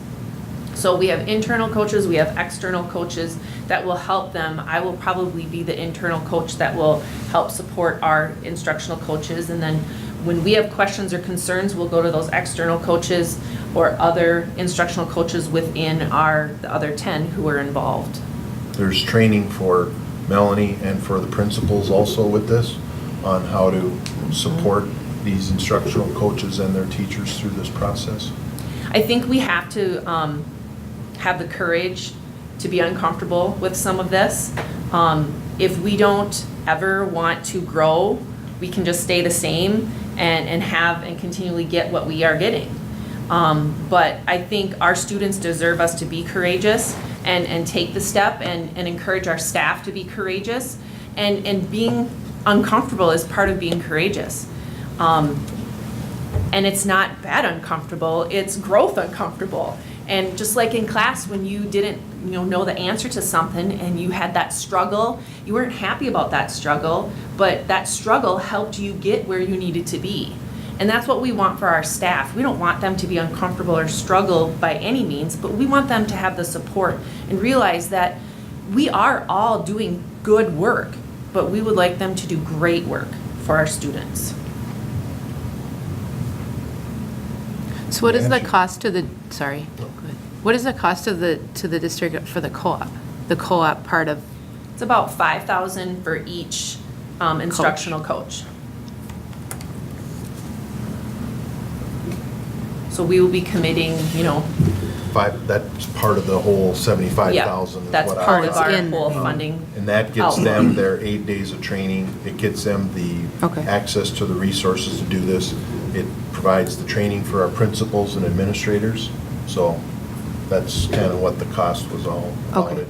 So we have internal coaches, we have external coaches that will help them. I will probably be the internal coach that will help support our instructional coaches. And then when we have questions or concerns, we'll go to those external coaches or other instructional coaches within the other 10 who are involved. There's training for Melanie and for the principals also with this on how to support these instructional coaches and their teachers through this process. I think we have to have the courage to be uncomfortable with some of this. If we don't ever want to grow, we can just stay the same and have and continually get what we are getting. But I think our students deserve us to be courageous and take the step and encourage our staff to be courageous. And being uncomfortable is part of being courageous. And it's not bad uncomfortable, it's growth uncomfortable. And just like in class, when you didn't, know the answer to something and you had that struggle, you weren't happy about that struggle, but that struggle helped you get where you needed to be. And that's what we want for our staff. We don't want them to be uncomfortable or struggle by any means, but we want them to have the support and realize that we are all doing good work, but we would like them to do great work for our students. So what is the cost to the, sorry, go ahead. What is the cost to the district for the co-op? The co-op part of, It's about $5,000 for each instructional coach. So we will be committing, That's part of the whole 75,000 yeah, is that's what I part of thought. our in- whole funding. And that gets outlook. them their 8 days of training. It gets them the Okay. access to the resources to do this. It provides the training for our principals and administrators. So that's kind of what the cost was all about Okay. it.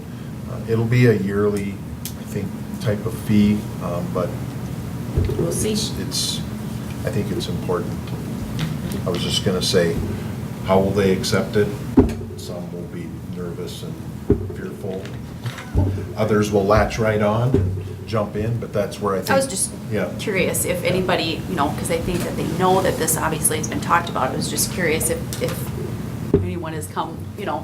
It'll be a yearly, I think, type of fee, but We'll see. I think it's important. I was just gonna say, how will they accept it? Some will be nervous and fearful. Others will latch right on and jump in, but that's where I think. I was just Yeah. curious if anybody, because I think that they know that this obviously has been talked about. I was just curious if anyone has come,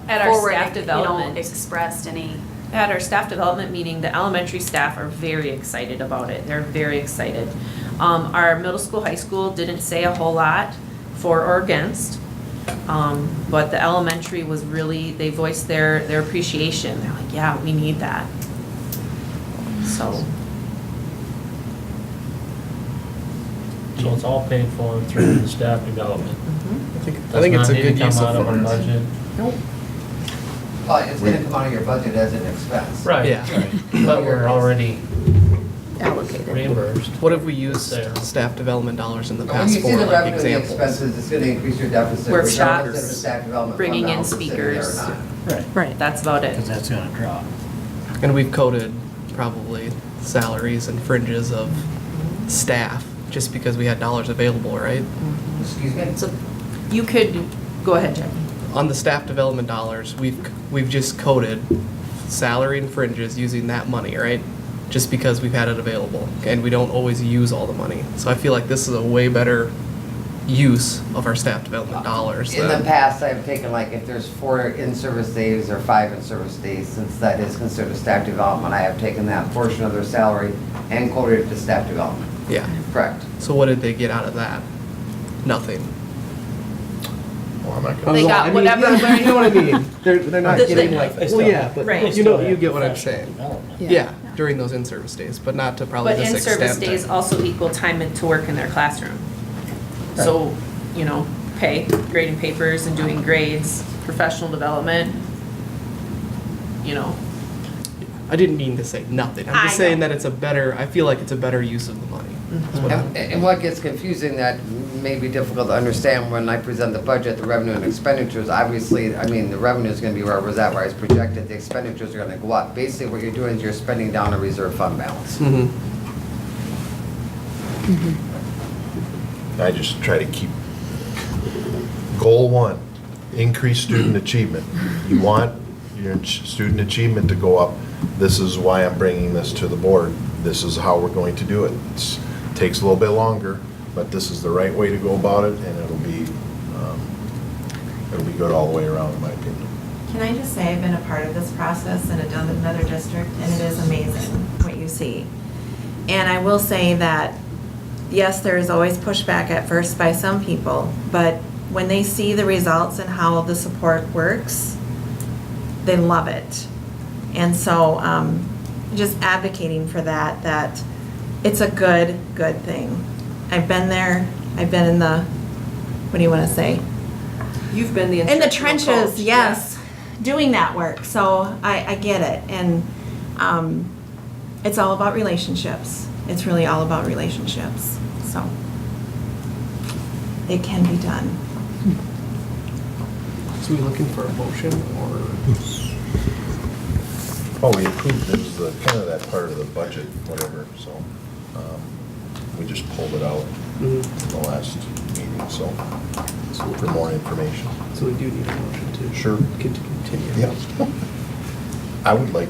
At our forward, staff development. expressed any. At our staff development meeting, the elementary staff are very excited about it. They're very excited. Our middle school, high school didn't say a whole lot for or against, but the elementary was really, they voiced their appreciation. They're like, yeah, we need that. So, So it's all paid for through the staff development. I think it's a good use Does not need to come out of of our funds. budget. nope. Well, it's gonna come out of your budget as an expense. Right, Yeah. right. But we're already allocated. reimbursed. What have we used There. staff development dollars in the But when past you see for, the like, revenue and the examples? expenses, it's gonna increase your deficit. Workshops, regardless if the staff development fund bringing in balance is sitting there or speakers. not. Right. Right. That's about it. Because that's gonna drop. And we've coded probably salaries and fringes of staff, just because we had dollars available, right? Excuse me? So you could, go ahead, Jackie. On the staff development dollars, we've just coded salary and fringes using that money, right? Just because we've had it available, and we don't always use all the money. So I feel like this is a way better use of our staff development dollars. In the than- past, I've taken like, if there's 4 in-service days or 5 in-service days, since that is considered staff development, I have taken that portion of their salary and quoted it to staff development. Yeah. Correct. So what did they get out of that? Nothing. Well, I'm not They gonna. got I mean, whatever- yeah, you know what I mean? They're not The- getting the- like, They well, still yeah, have- but Right. they you still know, you have get what I'm professional saying. development. Yeah, during those in-service days, but not to probably But this extent. in-service days also equal time to work in their classroom. So, pay, grading papers and doing grades, professional development, I didn't mean to say nothing. I'm just I saying know. that I feel like it's a better use of the money. That's what I'm- And what gets confusing that may be difficult to understand when I present the budget, the revenue and expenditures, obviously, the revenue is gonna be where it was at, where it's projected, the expenditures are gonna go up. Basically, what you're doing is you're spending down a reserve fund balance. Mhm. I just try to keep, goal 1, increase student achievement. You want your student achievement to go up. This is why I'm bringing this to the board. This is how we're going to do it. Takes a little bit longer, but this is the right way to go about it, and it'll be good all the way around, in my opinion. Can I just say I've been a part of this process in another district, and it is amazing what you see. And I will say that, yes, there is always pushback at first by some people, but when they see the results and how the support works, they love it. And so, just advocating for that it's a good thing. I've been there, I've been in the, what do you want to say? you've been the In the instructional trenches, coach, yes, doing that work, so I get it, and it's all about relationships. It's really all about relationships, so it can be done. So we looking for a motion or? Oh, we approved, it was kind of that part of the budget, whatever, so we just pulled it out in the last meeting, so for more information. So we do need a motion to. Sure. Continue. Yeah. I would like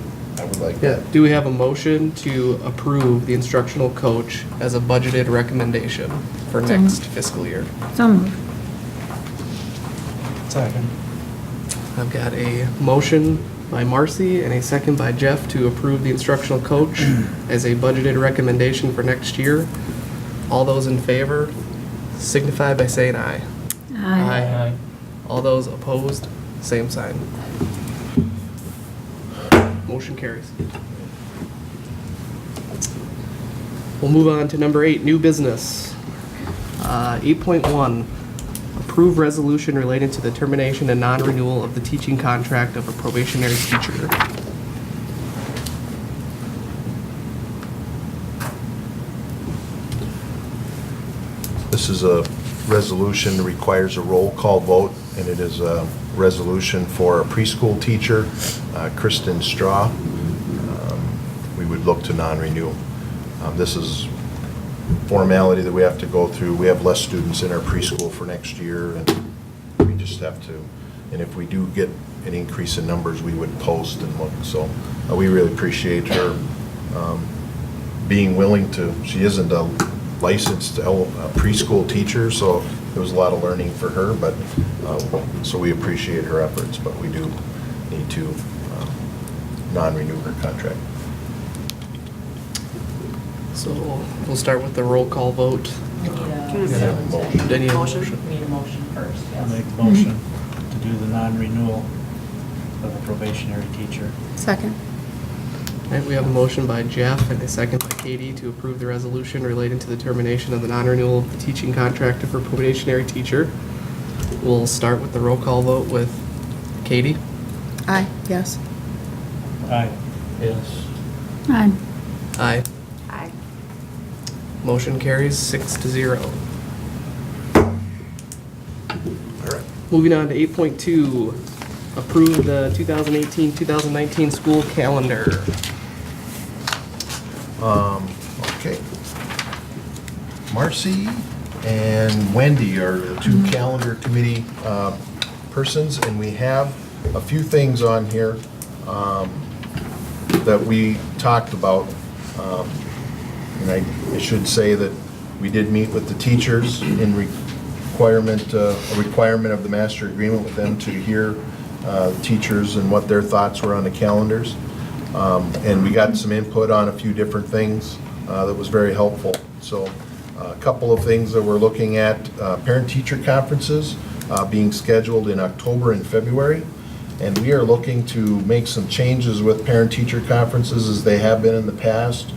Yeah, that. do we have a motion to approve the instructional coach as a budgeted recommendation for next fiscal year? So moved. Second. I've got a motion by Marcy and a second by Jeff to approve the instructional coach as a budgeted recommendation for next year. All those in favor signify by saying aye. Aye. All those opposed, same sign. Motion carries. We'll move on to number 8, new business. 8.1, approve resolution relating to the termination and non-renewal of the teaching contract of a probationary teacher. This is a resolution that requires a roll call vote, and it is a resolution for a preschool teacher, Kristen Straw. We would look to non-renew. This is formality that we have to go through. We have less students in our preschool for next year, and we just have to, and if we do get an increase in numbers, we would post and look. So we really appreciate her being willing to, she isn't a licensed preschool teacher, so there was a lot of learning for her, but so we appreciate her efforts, but we do need to non-renew her contract. So we'll start with the roll call vote. We need Do I need a motion? We need a motion first, I'll yes. make a motion to do the non-renewal of a probationary teacher. Second. All right, we have a motion by Jeff and a second by Katie to approve the resolution relating to the termination of the non-renewal of the teaching contract for probationary teacher. We'll start with the roll call vote with Katie. Aye. Yes. Aye. Yes. Aye. Aye. Aye. Motion carries 6-0. All right. Moving on to 8.2, approve the 2018-2019 school calendar. Okay. Marcy and Wendy are the two calendar committee persons, and we have a few things on here that we talked about. And I should say that we did meet with the teachers in a requirement of the master agreement with them to hear teachers and what their thoughts were on the calendars. And we got some input on a few different things that was very helpful. So a couple of things that we're looking at, parent-teacher conferences being scheduled in October and February. And we are looking to make some changes with parent-teacher conferences as they have been in the past,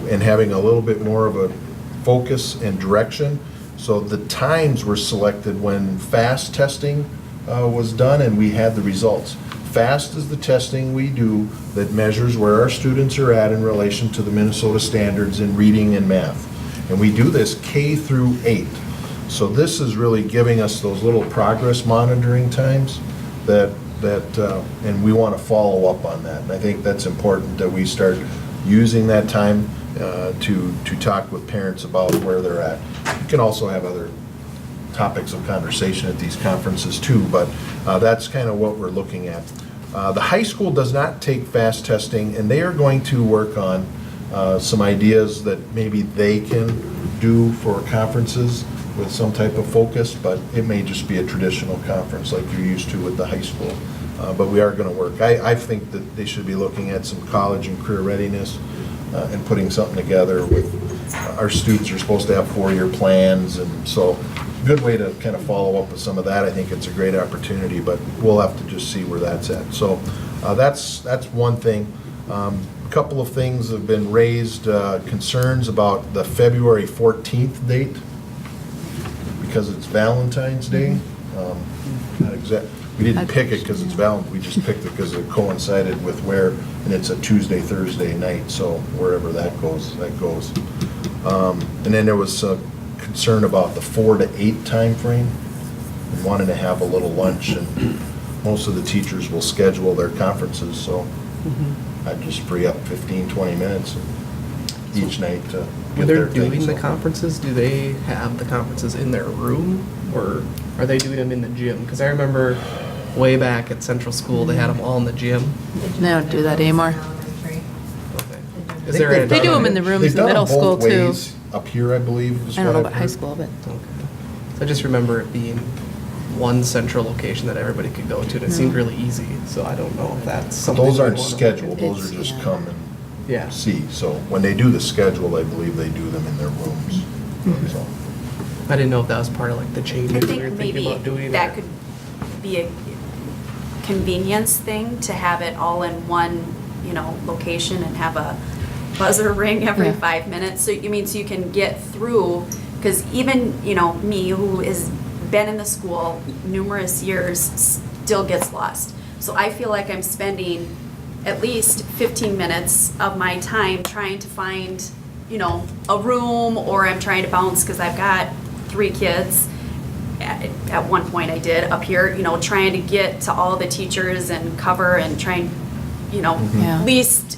and having a little bit more of a focus and direction. So the times were selected when FAST testing was done and we had the results. FAST is the testing we do that measures where our students are at in relation to the Minnesota standards in reading and math. And we do this K through 8. So this is really giving us those little progress monitoring times and we want to follow up on that. And I think that's important that we start using that time to talk with parents about where they're at. You can also have other topics of conversation at these conferences too, but that's kind of what we're looking at. The high school does not take FAST testing, and they are going to work on some ideas that maybe they can do for conferences with some type of focus, but it may just be a traditional conference like you're used to with the high school. But we are going to work. I think that they should be looking at some college and career readiness and putting something together with, our students are supposed to have 4-year plans, and so good way to kind of follow up with some of that. I think it's a great opportunity, but we'll have to just see where that's at. So that's one thing. A couple of things have been raised, concerns about the February 14th date because it's Valentine's Day. Not exact. We didn't pick it because it's Valentine's. We just picked it because it coincided with where, and it's a Tuesday, Thursday night. So wherever that goes, that goes. And then there was a concern about the 4 to 8 time frame, and wanting to have a little lunch, and most of the teachers will schedule their conferences, so I'd just free up 15, 20 minutes each night to When get they're their doing things. the conferences, do they have the conferences in their room or Are they doing them in the gym? Because I remember way back at Central School, they had them all in the gym. They don't do that anymore. Okay. I Is think there they've a- They do done them in it- the rooms they've in the done middle them both school, too. ways Up here, I believe, is I don't know what about I've high heard. school, but Okay. So I just remember it being one central location that everybody could go to, and it seemed really easy, so I don't know if that's But something. those we aren't wanna look scheduled, into. those are just yeah. come and Yeah. see. So when they do the schedule, I believe they do them in their rooms. So, I didn't know if that was part of like the I changes we were think thinking maybe about doing. that or- could be a convenience thing to have it all in one, location and have a buzzer ring every Yeah. 5 minutes. So you mean, so you can get through, because even, me who has been in the school numerous years still gets lost. So I feel like I'm spending at least 15 minutes of my time trying to find, a room, or I'm trying to bounce because I've got 3 kids. At one point I did up here, trying to get to all the teachers and cover and trying, Yeah. least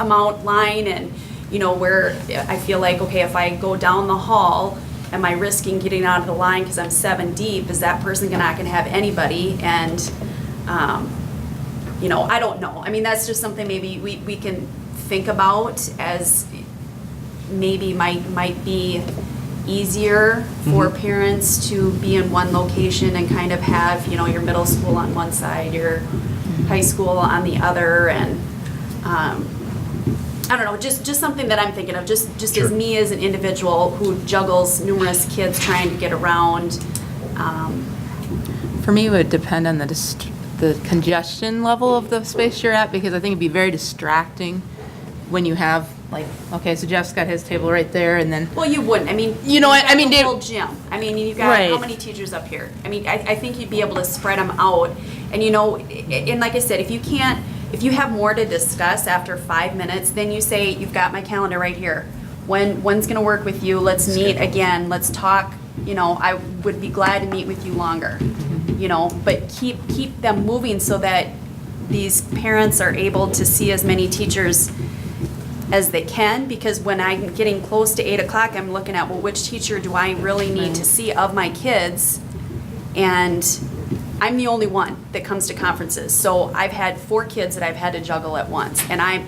amount line, and, where I feel like, okay, if I go down the hall, am I risking getting out of the line because I'm 7 deep? Is that person not going to have anybody? And, I don't know. I mean, that's just something maybe we can think about as maybe might be easier for parents to be in one location and kind of have, your middle school on one side, your high school on the other, and I don't know, just something that I'm thinking of, just Sure. as me as an individual who juggles numerous kids trying to get around. for me, it would depend on the congestion level of the space you're at, because I think it'd be very distracting when you have, like, okay, so Jeff's got his table right there, and then, Well, you wouldn't, I mean. You know what, I you've got mean, the they- whole gym, I mean, you've got how Right. many teachers up here? I mean, I think you'd be able to spread them out, and and like I said, if you have more to discuss after 5 minutes, then you say, you've got my calendar right here. When's gonna work with you, let's meet again, let's talk, I would be glad to meet with you longer, but keep them moving so that these parents are able to see as many teachers as they can, because when I'm getting close to 8 o'clock, I'm looking at, well, which teacher do I really need to see of my kids? And I'm the only one that comes to conferences. So I've had 4 kids that I've had to juggle at once, and I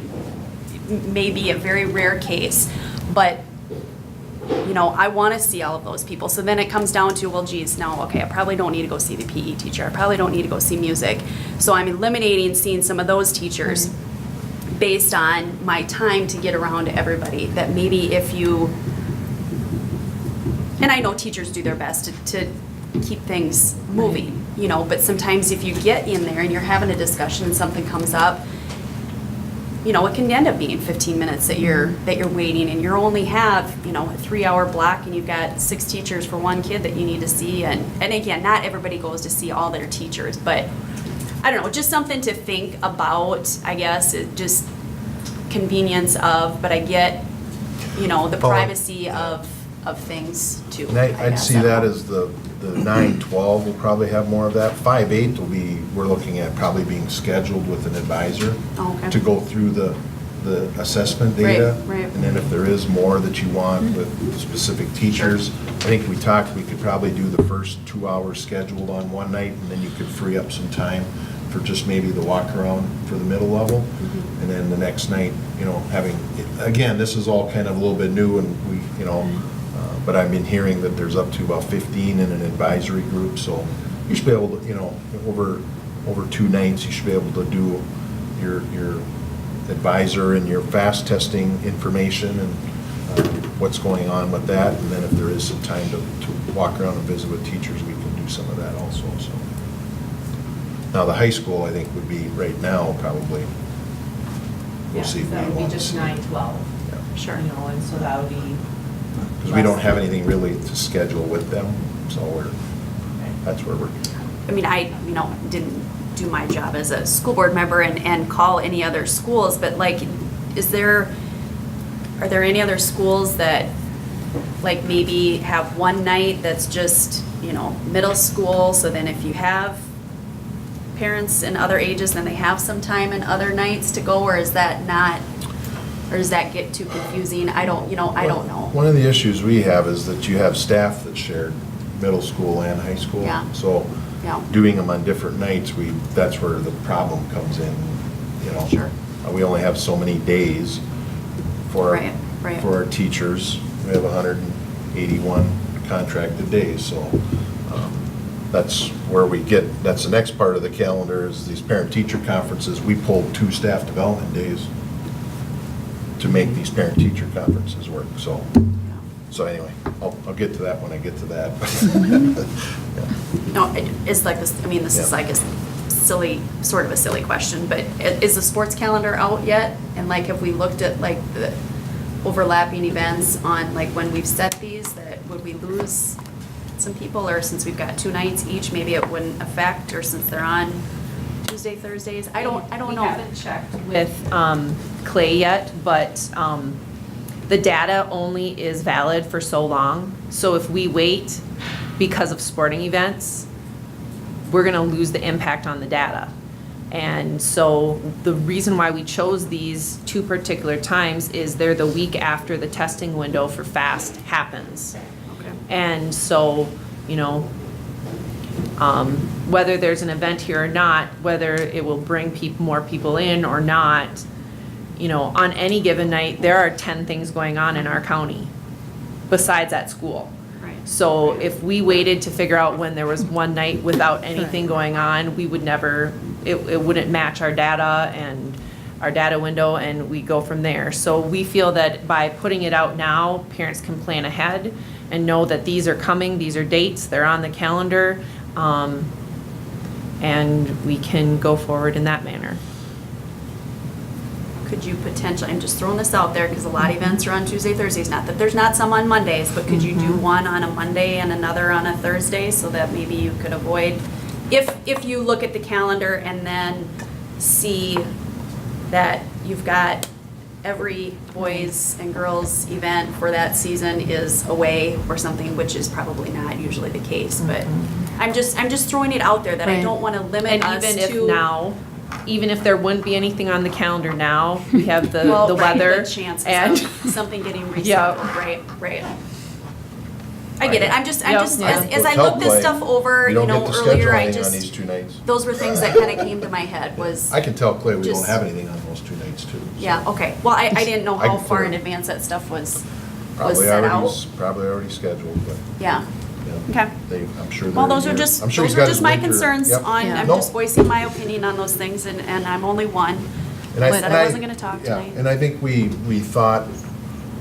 may be a very rare case, but I want to see all of those people. So then it comes down to, well, geez, now, okay, I probably don't need to go see the PE teacher. I probably don't need to go see music. So I'm eliminating seeing some of those teachers based on my time to get around to everybody. That maybe if you, and I know teachers do their best to keep things moving, but sometimes if you get in there and you're having a discussion and something comes up, it can end up being 15 minutes that you're waiting, and you only have, a 3-hour block, and you've got 6 teachers for one kid that you need to see. And again, not everybody goes to see all their teachers, but I don't know, just something to think about, I guess, it just convenience of, but I get, the privacy of things too. and I I'd guess. see that as the 9-12 will probably have more of that. 5-8 will be, we're looking at probably being scheduled with an advisor Oh, okay. to go through the assessment data. Right. And then if there is more that you want with specific teachers, I think we talked, we could probably do the first 2 hours scheduled on one night, and then you could free up some time for just maybe the walk around for the middle level. And then the next night, having, again, this is all kind of a little bit new, and we, but I've been hearing that there's up to about 15 in an advisory group, so you should be able to, over 2 nights, you should be able to do your advisor and your fast testing information and what's going on with that, and then if there is some time to walk around and visit with teachers, we can do some of that also, so. Now, the high school, I think, would be, right now, probably, we'll see if we That would want be to just see. 9-12. Sure. And so that would be. Because we don't have anything really to schedule with them, so that's where we're. I mean, I, didn't do my job as a school board member and call any other schools, but like, are there any other schools that like maybe have one night that's just, middle school, so then if you have parents in other ages, then they have some time in other nights to go, or is that not, or does that get too confusing? I don't know. One of the issues we have is that you have staff that shared middle school and high school. Yeah. So Yeah. doing them on different nights, that's where the problem comes in, you know. Sure. We only have so many days for, Right. for our teachers. We have 181 contracted days, so that's where that's the next part of the calendar is these parent-teacher conferences. We pulled 2 staff development days to make these parent-teacher conferences work, so anyway, I'll get to that when I get to that. No, it's like this, I mean, this is Yeah. like a silly, sort of a silly question, but is the sports calendar out yet? And like, have we looked at like the overlapping events on like when we've set these, that would we lose some people? Or since we've got 2 nights each, maybe it wouldn't affect, or since they're on Tuesday, Thursdays? I don't know. We haven't checked with Clay yet, but the data only is valid for so long. So if we wait because of sporting events, we're going to lose the impact on the data. And so the reason why we chose these 2 particular times is they're the week after the testing window for FAST happens. Okay. And so, you know, whether there's an event here or not, whether it will bring more people in or not, you know, on any given night, there are 10 things going on in our county besides at school. Right. So if we waited to figure out when there was one night without anything going on, we would never, it wouldn't match our data and our data window, and we go from there. So we feel that by putting it out now, parents can plan ahead and know that these are coming, these are dates, they're on the calendar, and we can go forward in that manner. Could you potentially, I'm just throwing this out there because a lot of events are on Tuesday, Thursdays, not that there's not some on Mondays, but could you do one on a Monday and another on a Thursday so that maybe you could avoid, if you look at the calendar and then see that you've got every boys and girls event for that season is away or something, which is probably not usually the case, but I'm just throwing it out there that I Right. don't want to limit And us even if to. now, even if there wouldn't be anything on the calendar now, we have the Well, right, weather the chances and of something getting rescheduled, Yeah. right. I get it, I'm just, Yep. as Yeah. I looked this stuff over, We you don't know, get to schedule earlier, I anything on these just, 2 nights. those were things that kind of came to my head was, I can tell Clay we don't Just- have anything on those 2 nights too. so. yeah, okay. Well, I didn't know I how can far clear in it. advance that stuff was Probably set already, out. probably already scheduled, but, Yeah, yeah. okay. I'm sure Well, they're those are here. just, I'm sure those he's were got just his my winter- concerns yep. on, Yeah. I'm Nope. just voicing my opinion on those things, and I'm only one. And I said I wasn't gonna talk yeah, tonight. And I think we thought,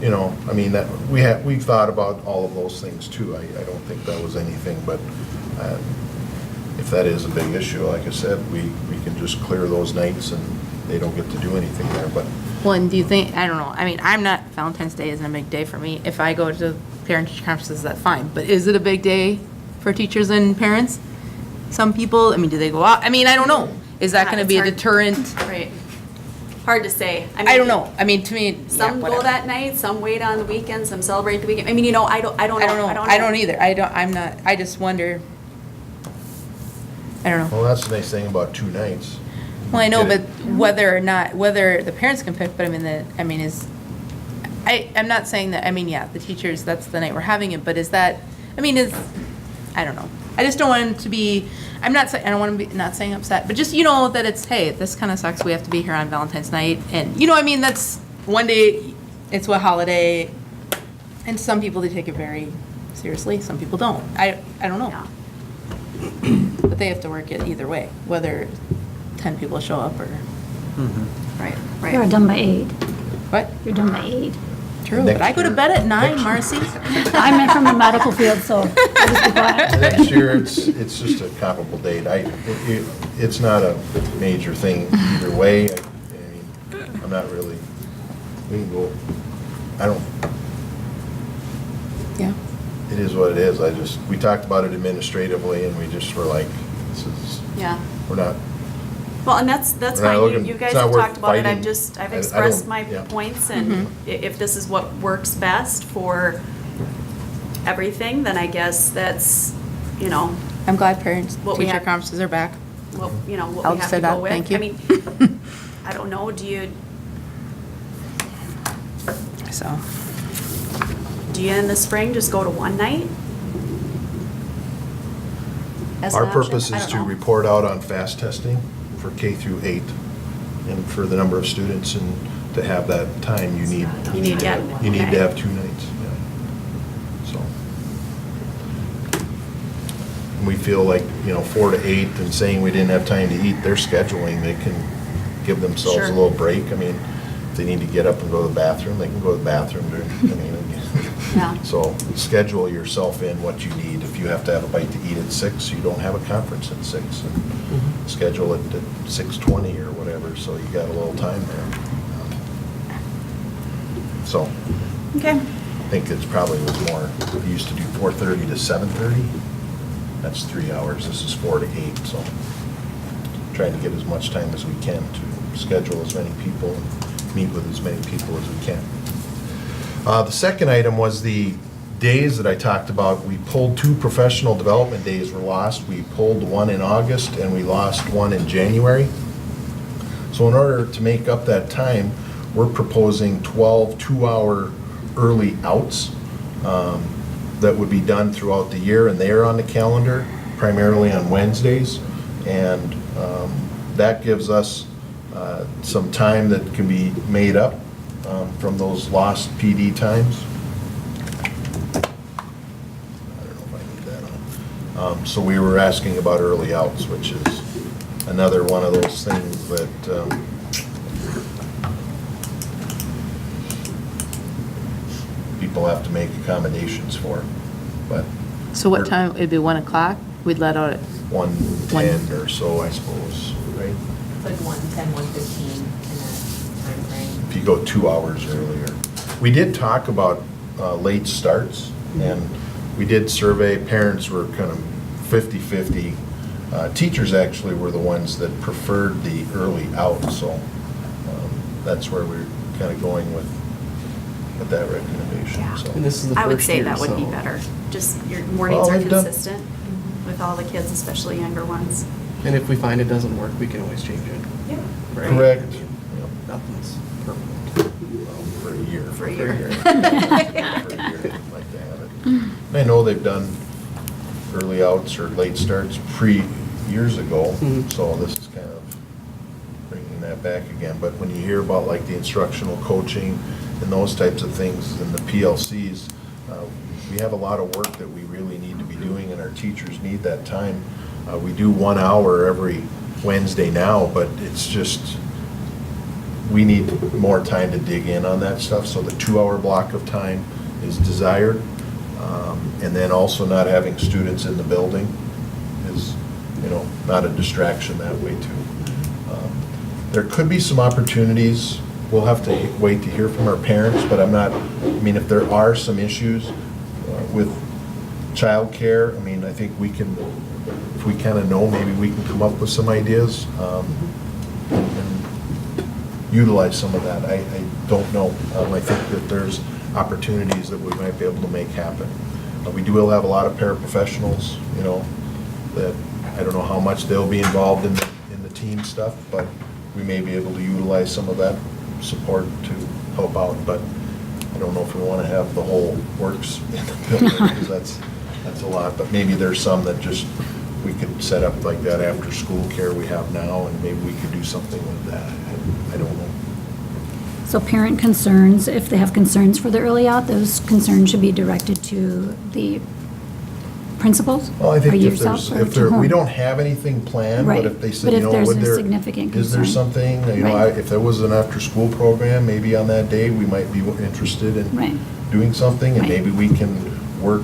you know, I mean, that, we've thought about all of those things too. I don't think that was anything, but if that is a big issue, like I said, we can just clear those nights and they don't get to do anything there, but Well, and do you think, I don't know, I mean, I'm not, Valentine's Day isn't a big day for me. If I go to parent-teacher conferences, that's fine. But is it a big day for teachers and parents? Some people, I mean, do they go out? I mean, I don't know. Is that Yeah, gonna it's be a hard. deterrent? Right. Hard to say. I don't know. I mean, to me, yeah, Some go whatever. that night, some wait on the weekend, some celebrate the weekend. I mean, you know, I don't know. I don't either. I'm not, I just wonder. I don't know. well, that's the nice thing about 2 nights. Well, I know, Get but it. whether the parents can pick, but I'm not saying that, yeah, the teachers, that's the night we're having it, but is that, I don't know. I just don't want it to be, I don't want to be, not saying upset, but just, that it's, hey, this kind of sucks, we have to be here on Valentine's night, and, that's one day, it's a holiday, and some people, they take it very seriously, some people don't. I don't know. Yeah. But they have to work it either way, whether 10 people show up or, Right, You're right. done by 8. what? You're done by 8. True, Next but I go to year- bed at 9, next- Marcy. I'm in from the medical field, so I'll just be quiet. Next year, it's just a comparable date. It's not a major thing either way. I'm not really, we can go, Yeah. it is what it is. We talked about it administratively and we just were like, this is, Yeah. we're not, Well, and that's We're not fine. looking- You it's guys not have worth talked about it. fighting. I've I expressed don't- my yeah. points, and if this is what works best for everything, then I guess that's, I'm glad parents, What we teacher have- conferences are back. what I'll we have say to that. go with. Thank you. I mean, I don't know, So, do you in the spring just go to one night? as an Our option? purpose I is don't to know. report out on fast testing for K through 8, and for the number of students, and to have that time, you need. You need, yeah. You need Okay. to have 2 nights, yeah. So. And we feel like, 4 to 8, and saying we didn't have time to eat, they're scheduling, they can give themselves Sure. a little break. I mean, if they need to get up and go to the bathroom, they can go to the bathroom during, Yeah. So schedule yourself in what you need. If you have to have a bite to eat at 6, you don't have a conference at 6. And schedule it at 6:20 or whatever, so you got a little time there. So Okay. I think it's probably was more, we used to do 4:30 to 7:30. That's 3 hours. This is 4 to 8, so trying to get as much time as we can to schedule as many people and meet with as many people as we can. The second item was the days that I talked about. We pulled 2 professional development days were lost. We pulled one in August and we lost one in January. So in order to make up that time, we're proposing 12 2-hour early outs that would be done throughout the year, and they are on the calendar primarily on Wednesdays. And that gives us some time that can be made up from those lost PD times. I don't know if I need that on. So we were asking about early outs, which is another one of those things that people have to make accommodations for. But So what time, it'd be 1 o'clock? We'd let out at 1:10 or so, I suppose, right? It's like 1:10, 1:15 in that time frame. If you go 2 hours earlier. We did talk about late starts, and we did survey, parents were kind of 50-50. Teachers actually were the ones that preferred the early out, so that's where we're kind of going with that recommendation, Yeah. so. And this is the I would first say year, that would be so- better. Just your mornings Well, are they've done- consistent with all the kids, especially younger ones. And if we find it doesn't work, we can always change it. Yeah. Right? Correct. I mean, nothing's permanent. Well, for a year. For a year. For a year, I'd like to have it. And I know they've done early outs or late starts years ago, Mhm. so this is kind of bringing that back again. But when you hear about like the instructional coaching and those types of things and the PLCs, we have a lot of work that we really need to be doing, and our teachers need that time. We do 1 hour every Wednesday now, but it's just, we need more time to dig in on that stuff, so the 2-hour block of time is desired. And then also not having students in the building is, not a distraction that way too. There could be some opportunities. We'll have to wait to hear from our parents, but if there are some issues with childcare, I think we can, if we kind of know, maybe we can come up with some ideas and utilize some of that. I don't know. I think that there's opportunities that we might be able to make happen. We do have a lot of paraprofessionals, that I don't know how much they'll be involved in the team stuff, but we may be able to utilize some of that support to help out. But I don't know if we want to have the whole works in the building, because that's a lot. But maybe there's some that just, we could set up like that after-school care we have now, and maybe we could do something with that. I don't know. So parent concerns, if they have concerns for the early out, those concerns should be directed to the principals? Well, I or think if yourself, there's, or if to there, we whom? don't have anything planned, Right. but if they said, But if there's would a there, significant is there concern. something, Right. if there was an after-school program, maybe on that day, we might be interested Right. in doing something, and Right. maybe we can work,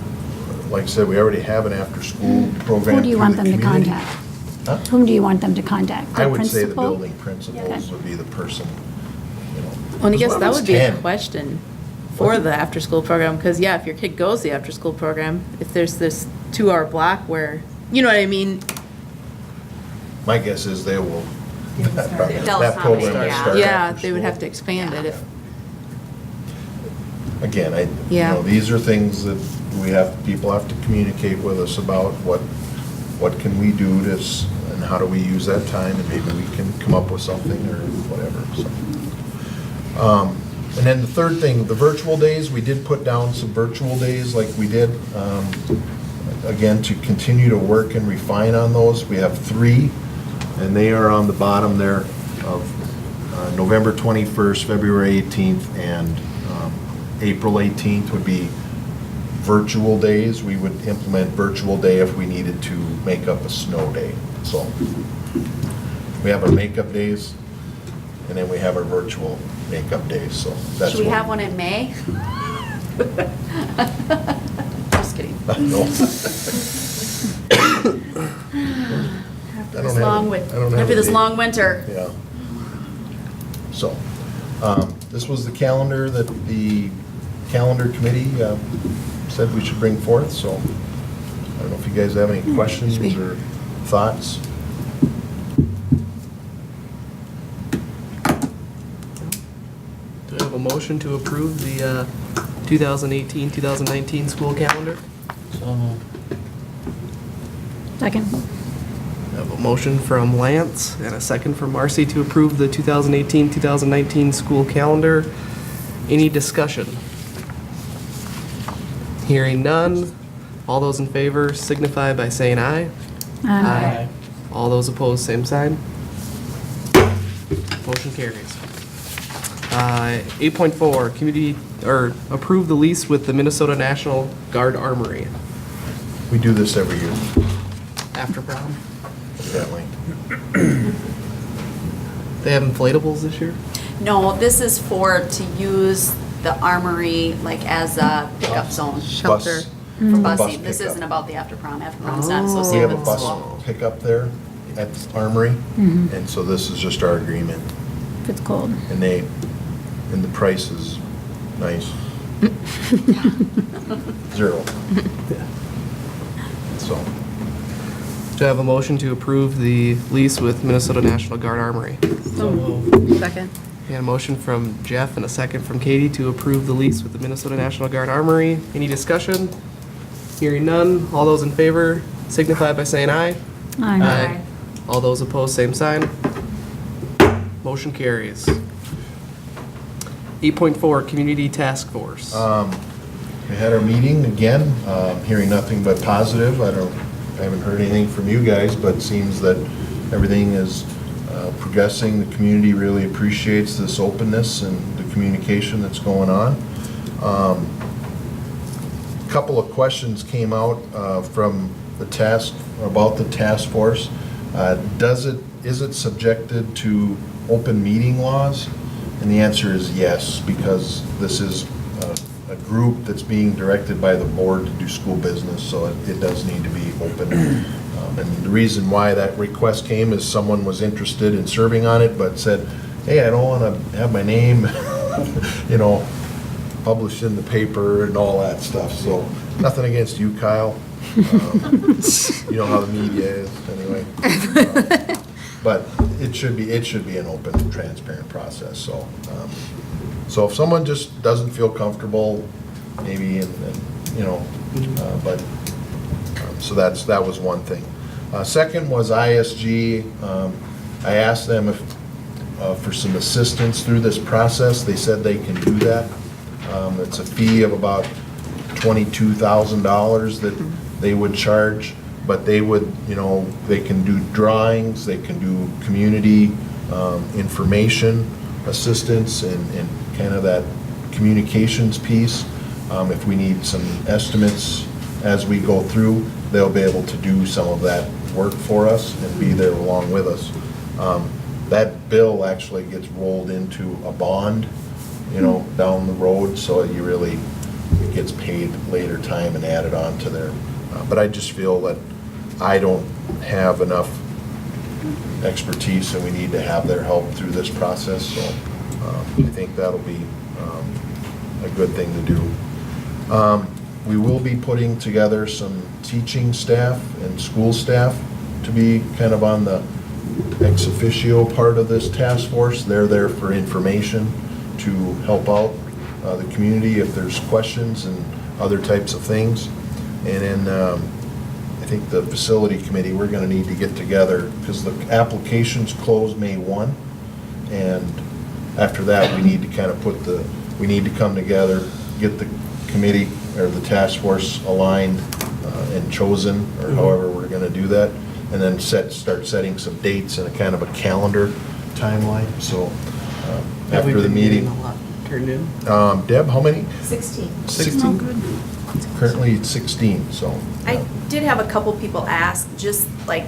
like I said, we already have an after-school program Who do you through want the them to community. contact? Huh? Whom do you want them to contact? I The would say the principal? building principals Okay. would be the person, Well, and I guess as that long as would be a 10. question for the after-school program, because if your kid goes the after-school program, if there's this 2-hour block where, you know what I mean? My guess is they will, They'll that accommodate, program will yeah. start Yeah, after they would school. have to expand it if, Again, Yeah. these are things that people have to communicate with us about, what can we do and how do we use that time, and maybe we can come up with something or whatever, so. And then the third thing, the virtual days, we did put down some virtual days like we did. again, to continue to work and refine on those. We have 3, and they are on the bottom there of November 21st, February 18th, and April 18th would be virtual days. We would implement virtual day if we needed to make up a snow day. So we have our makeup days, and then we have our virtual makeup days, so that's Should we what- have one in May? Just kidding. No. After I don't this have long a- win- I don't have after a this date. long winter. Yeah. So, this was the calendar that the calendar committee said we should bring forth, so I don't know if you guys have any questions or thoughts? Do I have a motion to approve the 2018-2019 school calendar? So moved. Second. I have a motion from Lance and a second from Marcy to approve the 2018-2019 school calendar. Any discussion? Hearing none. All those in favor signify by saying aye. Aye. All those opposed, same sign. Motion carries. 8.4, community, or approve the lease with the Minnesota National Guard Armory We do this every year, after prom. evidently. They have inflatables this year? No, this is to use the armory like as a pickup zone Shelter. for Bus busing. This pickup. isn't about the after prom. After prom's not We associated have a with the school. bus pickup there at the Armory, and so this is just our agreement. If it's cold. And the price is nice. 0. So, Do I have a motion to approve the lease with Minnesota National Guard Armory? So moved. Second. And a motion from Jeff and a second from Katie to approve the lease with the Minnesota National Guard Armory. Any discussion? Hearing none. All those in favor signify by saying aye. Aye. All those opposed, same sign. Motion carries. 8.4, Community Task Force. we had our meeting again, hearing nothing but positive. I haven't heard anything from you guys, but it seems that everything is progressing. The community really appreciates this openness and the communication that's going on. A couple of questions came out from the about the task force. Is it subjected to open meeting laws? And the answer is yes, because this is a group that's being directed by the board to do school business, so it does need to be open. And the reason why that request came is someone was interested in serving on it, but said, hey, I don't want to have my name, published in the paper and all that stuff. So nothing against you, Kyle. You know how the media is, anyway. But it should be an open, transparent process. So if someone just doesn't feel comfortable, maybe, so that was one thing. Second was ISG. I asked them if for some assistance through this process. They said they can do that. It's a fee of about $22,000 that they would charge, but they would, they can do drawings, they can do community information assistance and kind of that communications piece. If we need some estimates as we go through, they'll be able to do some of that work for us and be there along with us. That bill actually gets rolled into a bond, down the road, so it gets paid later time and added on to their, but I just feel that I don't have enough expertise and we need to have their help through this process, so I think that'll be a good thing to do. We will be putting together some teaching staff and school staff to be kind of on the ex officio part of this task force. They're there for information to help out the community if there's questions and other types of things. And then I think the facility committee, we're going to need to get together because the applications close May 1. And after that, we need to kind of we need to come together, get the committee or the task force aligned, and chosen, or however we're gonna do that, and then start setting some dates and a kind of a calendar timeline, so Have we after the been getting meeting. a lot turned in? Deb, how many? 16. 16? Currently it's 16, so. I did have a couple people ask, just like,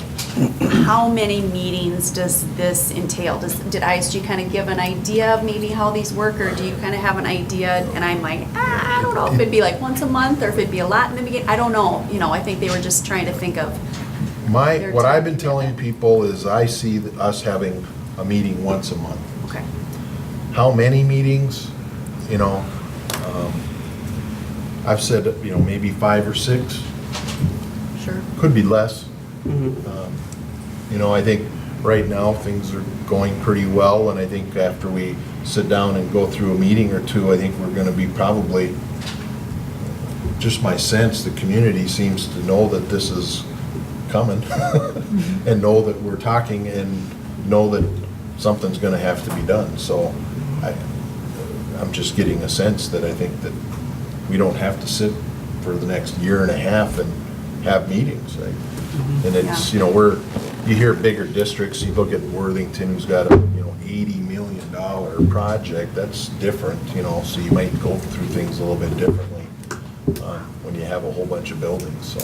how many meetings does this entail? Did ISG kind of give an idea of maybe how these work, or do you kind of have an idea? And I'm like, I don't know if it'd be like once a month, or if it'd be a lot in the beginning, I don't know. You know, I think they were just trying to think of. What I've been telling people is I see us having a meeting once a month. Okay. How many meetings, you know, I've said, you know, maybe 5 or 6, Sure. could be less. Mhm. You know, I think right now things are going pretty well, and I think after we sit down and go through a meeting or two, I think we're gonna be probably, just my sense, the community seems to know that this is coming and know that we're talking and know that something's gonna have to be done. So I'm just getting a sense that I think that we don't have to sit for the next year and a half and have meetings, right? And it's, you know, you hear bigger districts, you look at Worthington, who's got a, you know, $80 million project, that's different, you know, so you might go through things a little bit differently when you have a whole bunch of buildings,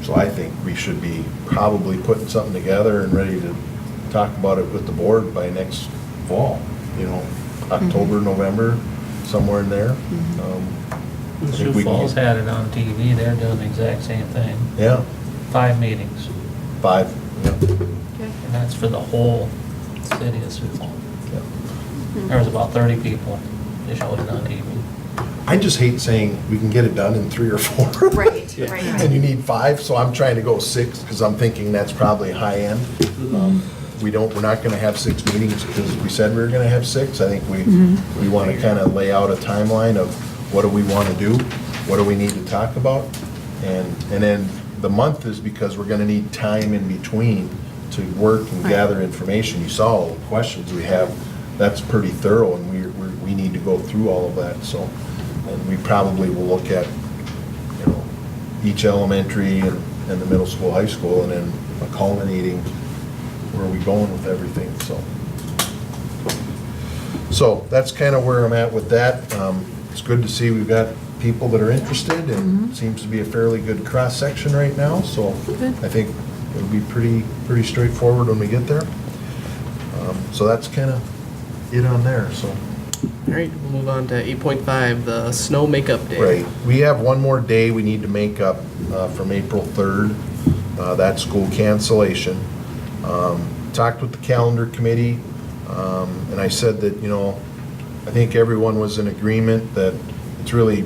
so I think we should be probably putting something together and ready to talk about it with the board by next fall, you know, October, November, somewhere in there. I think Sioux we can Falls get- had it on TV, they're doing the exact same thing. Yeah, 5 meetings, 5, yeah. and that's for the whole city of Sioux Falls. Yeah. There was about 30 people, they showed it on TV. I just hate saying we can get it done in 3 or 4. Right, right. And you need 5, so I'm trying to go 6, because I'm thinking that's probably high end. We're not gonna have 6 meetings because we said we were gonna have 6. I think we wanna kind of lay out a timeline of what do we wanna do? What do we need to talk about? And then the month is because we're gonna need time in between to work and gather information. You saw all the questions we have, that's pretty thorough, and we need to go through all of that, so. And we probably will look at, you know, each elementary and the middle school, high school, and then a culminating, where are we going with everything, so. So that's kind of where I'm at with that. It's good to see we've got people that are interested, and seems to be a fairly good cross-section right now, so I think it'll be pretty straightforward when we get there. So that's kind of it on there, so. All right, we'll move on to 8.5, the snow makeup day. Right, we have one more day we need to make up from April 3rd, that school cancellation. Talked with the calendar committee, and I said that, you know, I think everyone was in agreement that it's really,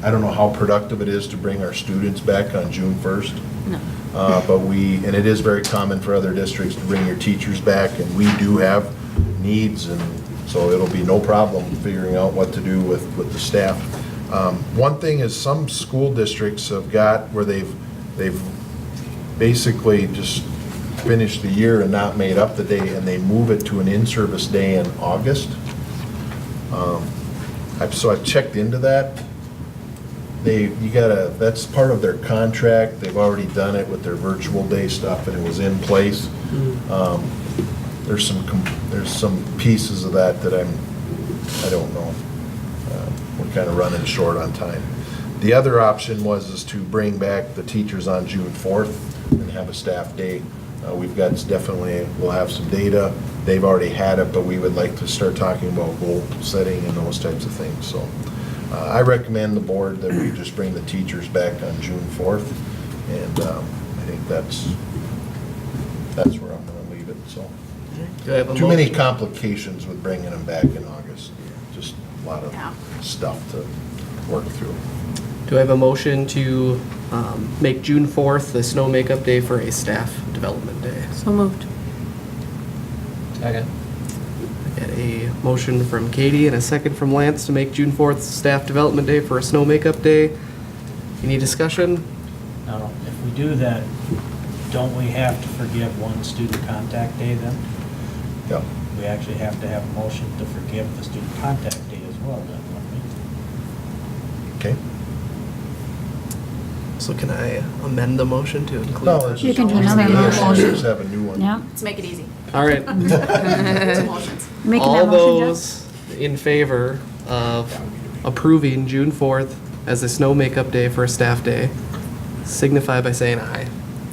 I don't know how productive it is to bring our students back on June 1st. No. But and it is very common for other districts to bring your teachers back, and we do have needs, and so it'll be no problem figuring out what to do with the staff. One thing is some school districts have got where they've basically just finished the year and not made up the day, and they move it to an in-service day in August. So I've checked into that. That's part of their contract. They've already done it with their virtual day stuff, and it was in place. There's some pieces of that I don't know. We're kind of running short on time. The other option is to bring back the teachers on June 4th and have a staff day. We'll have some data. They've already had it, but we would like to start talking about goal setting and those types of things. So I recommend the board that we just bring the teachers back on June 4th, and I think that's where I'm going to leave it, so. Do I have a Too many motion? complications with bringing them back in August. Just a lot of Yeah. stuff to work through. Do I have a motion to make June 4th the snow makeup day for a staff development day? So moved. Second. I got a motion from Katie and a second from Lance to make June 4th staff development day for a snow makeup day. Any discussion? Now, if we do that, don't we have to forgive one student contact day then? Yep. We actually have to have a motion to forgive the student contact day as well then, wouldn't we? Okay. So can I amend the motion to include? No, that? it's You just. can do another motion. Just have a new one. Yeah. Let's make it easy. All right. Two motions. Making All that motion, Jeff? those in favor of approving June 4th as a snow makeup day for a staff day, signify by saying aye.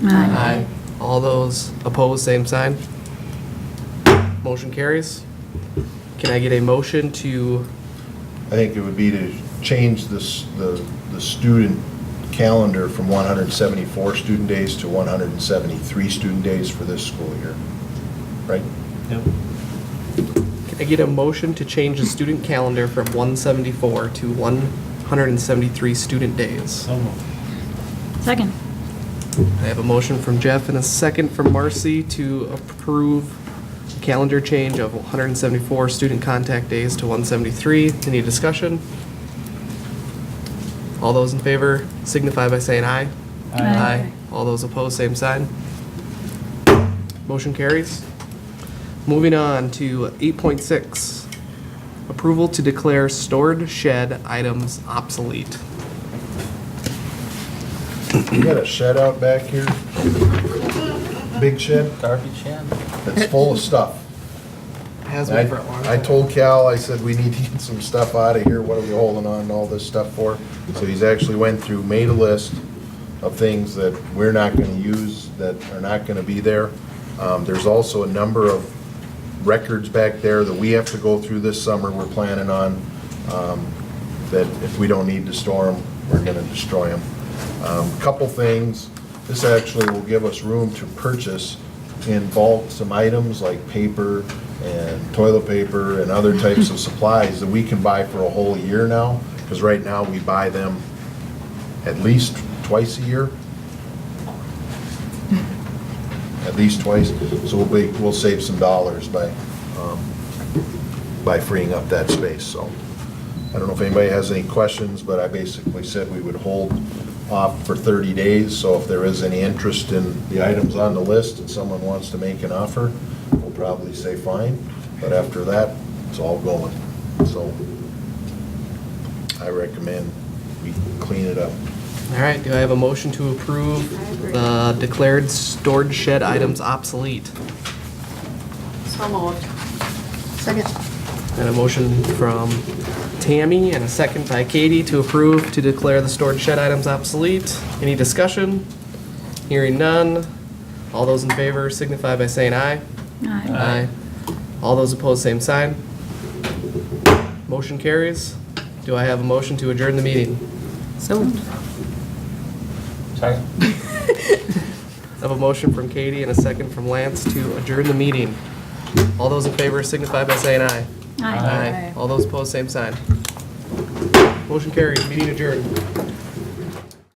Aye. All those opposed, same sign. Motion carries. Can I get a motion to, I think it would be to change this, the student calendar from 174 student days to 173 student days for this school year, right? Yep. can I get a motion to change the student calendar from 174 to 173 student days? So moved. Second. I have a motion from Jeff and a second from Marcy to approve the calendar change of 174 student contact days to 173. Any discussion? All those in favor signify by saying aye. Aye. All those opposed, same sign. Motion carries. Moving on to 8.6, approval to declare stored shed items obsolete. You got a shed out back here? Big shed? Garbage shed? That's full of stuff. Has been for a long I time. told Cal, I said, we need to get some stuff out of here, what are we holding on to all this stuff for? So he's actually went through, made a list of things that we're not gonna use, that are not gonna be there. There's also a number of records back there that we have to go through this summer, we're planning on, that if we don't need to store them, we're gonna destroy them. Couple things, this actually will give us room to purchase in bulk some items like paper and toilet paper and other types of supplies that we can buy for a whole year now, because right now we buy them at least twice a year. At least twice, so we'll save some dollars by freeing up that space, so. I don't know if anybody has any questions, but I basically said we would hold off for 30 days, so if there is any interest in the items on the list and someone wants to make an offer, we'll probably say fine, but after that, it's all going, so I recommend we clean it up. All right, do I have a motion to approve the declared stored shed items obsolete? So moved. Second. And a motion from Tammy and a second by Katie to approve to declare the stored shed items obsolete. Any discussion? Hearing none. All those in favor signify by saying aye. Aye. All those opposed, same sign. Motion carries. Do I have a motion to adjourn the meeting? So moved. Second. I have a motion from Katie and a second from Lance to adjourn the meeting. All those in favor signify by saying aye. Aye. All those opposed, same sign. Motion carries, meeting adjourned.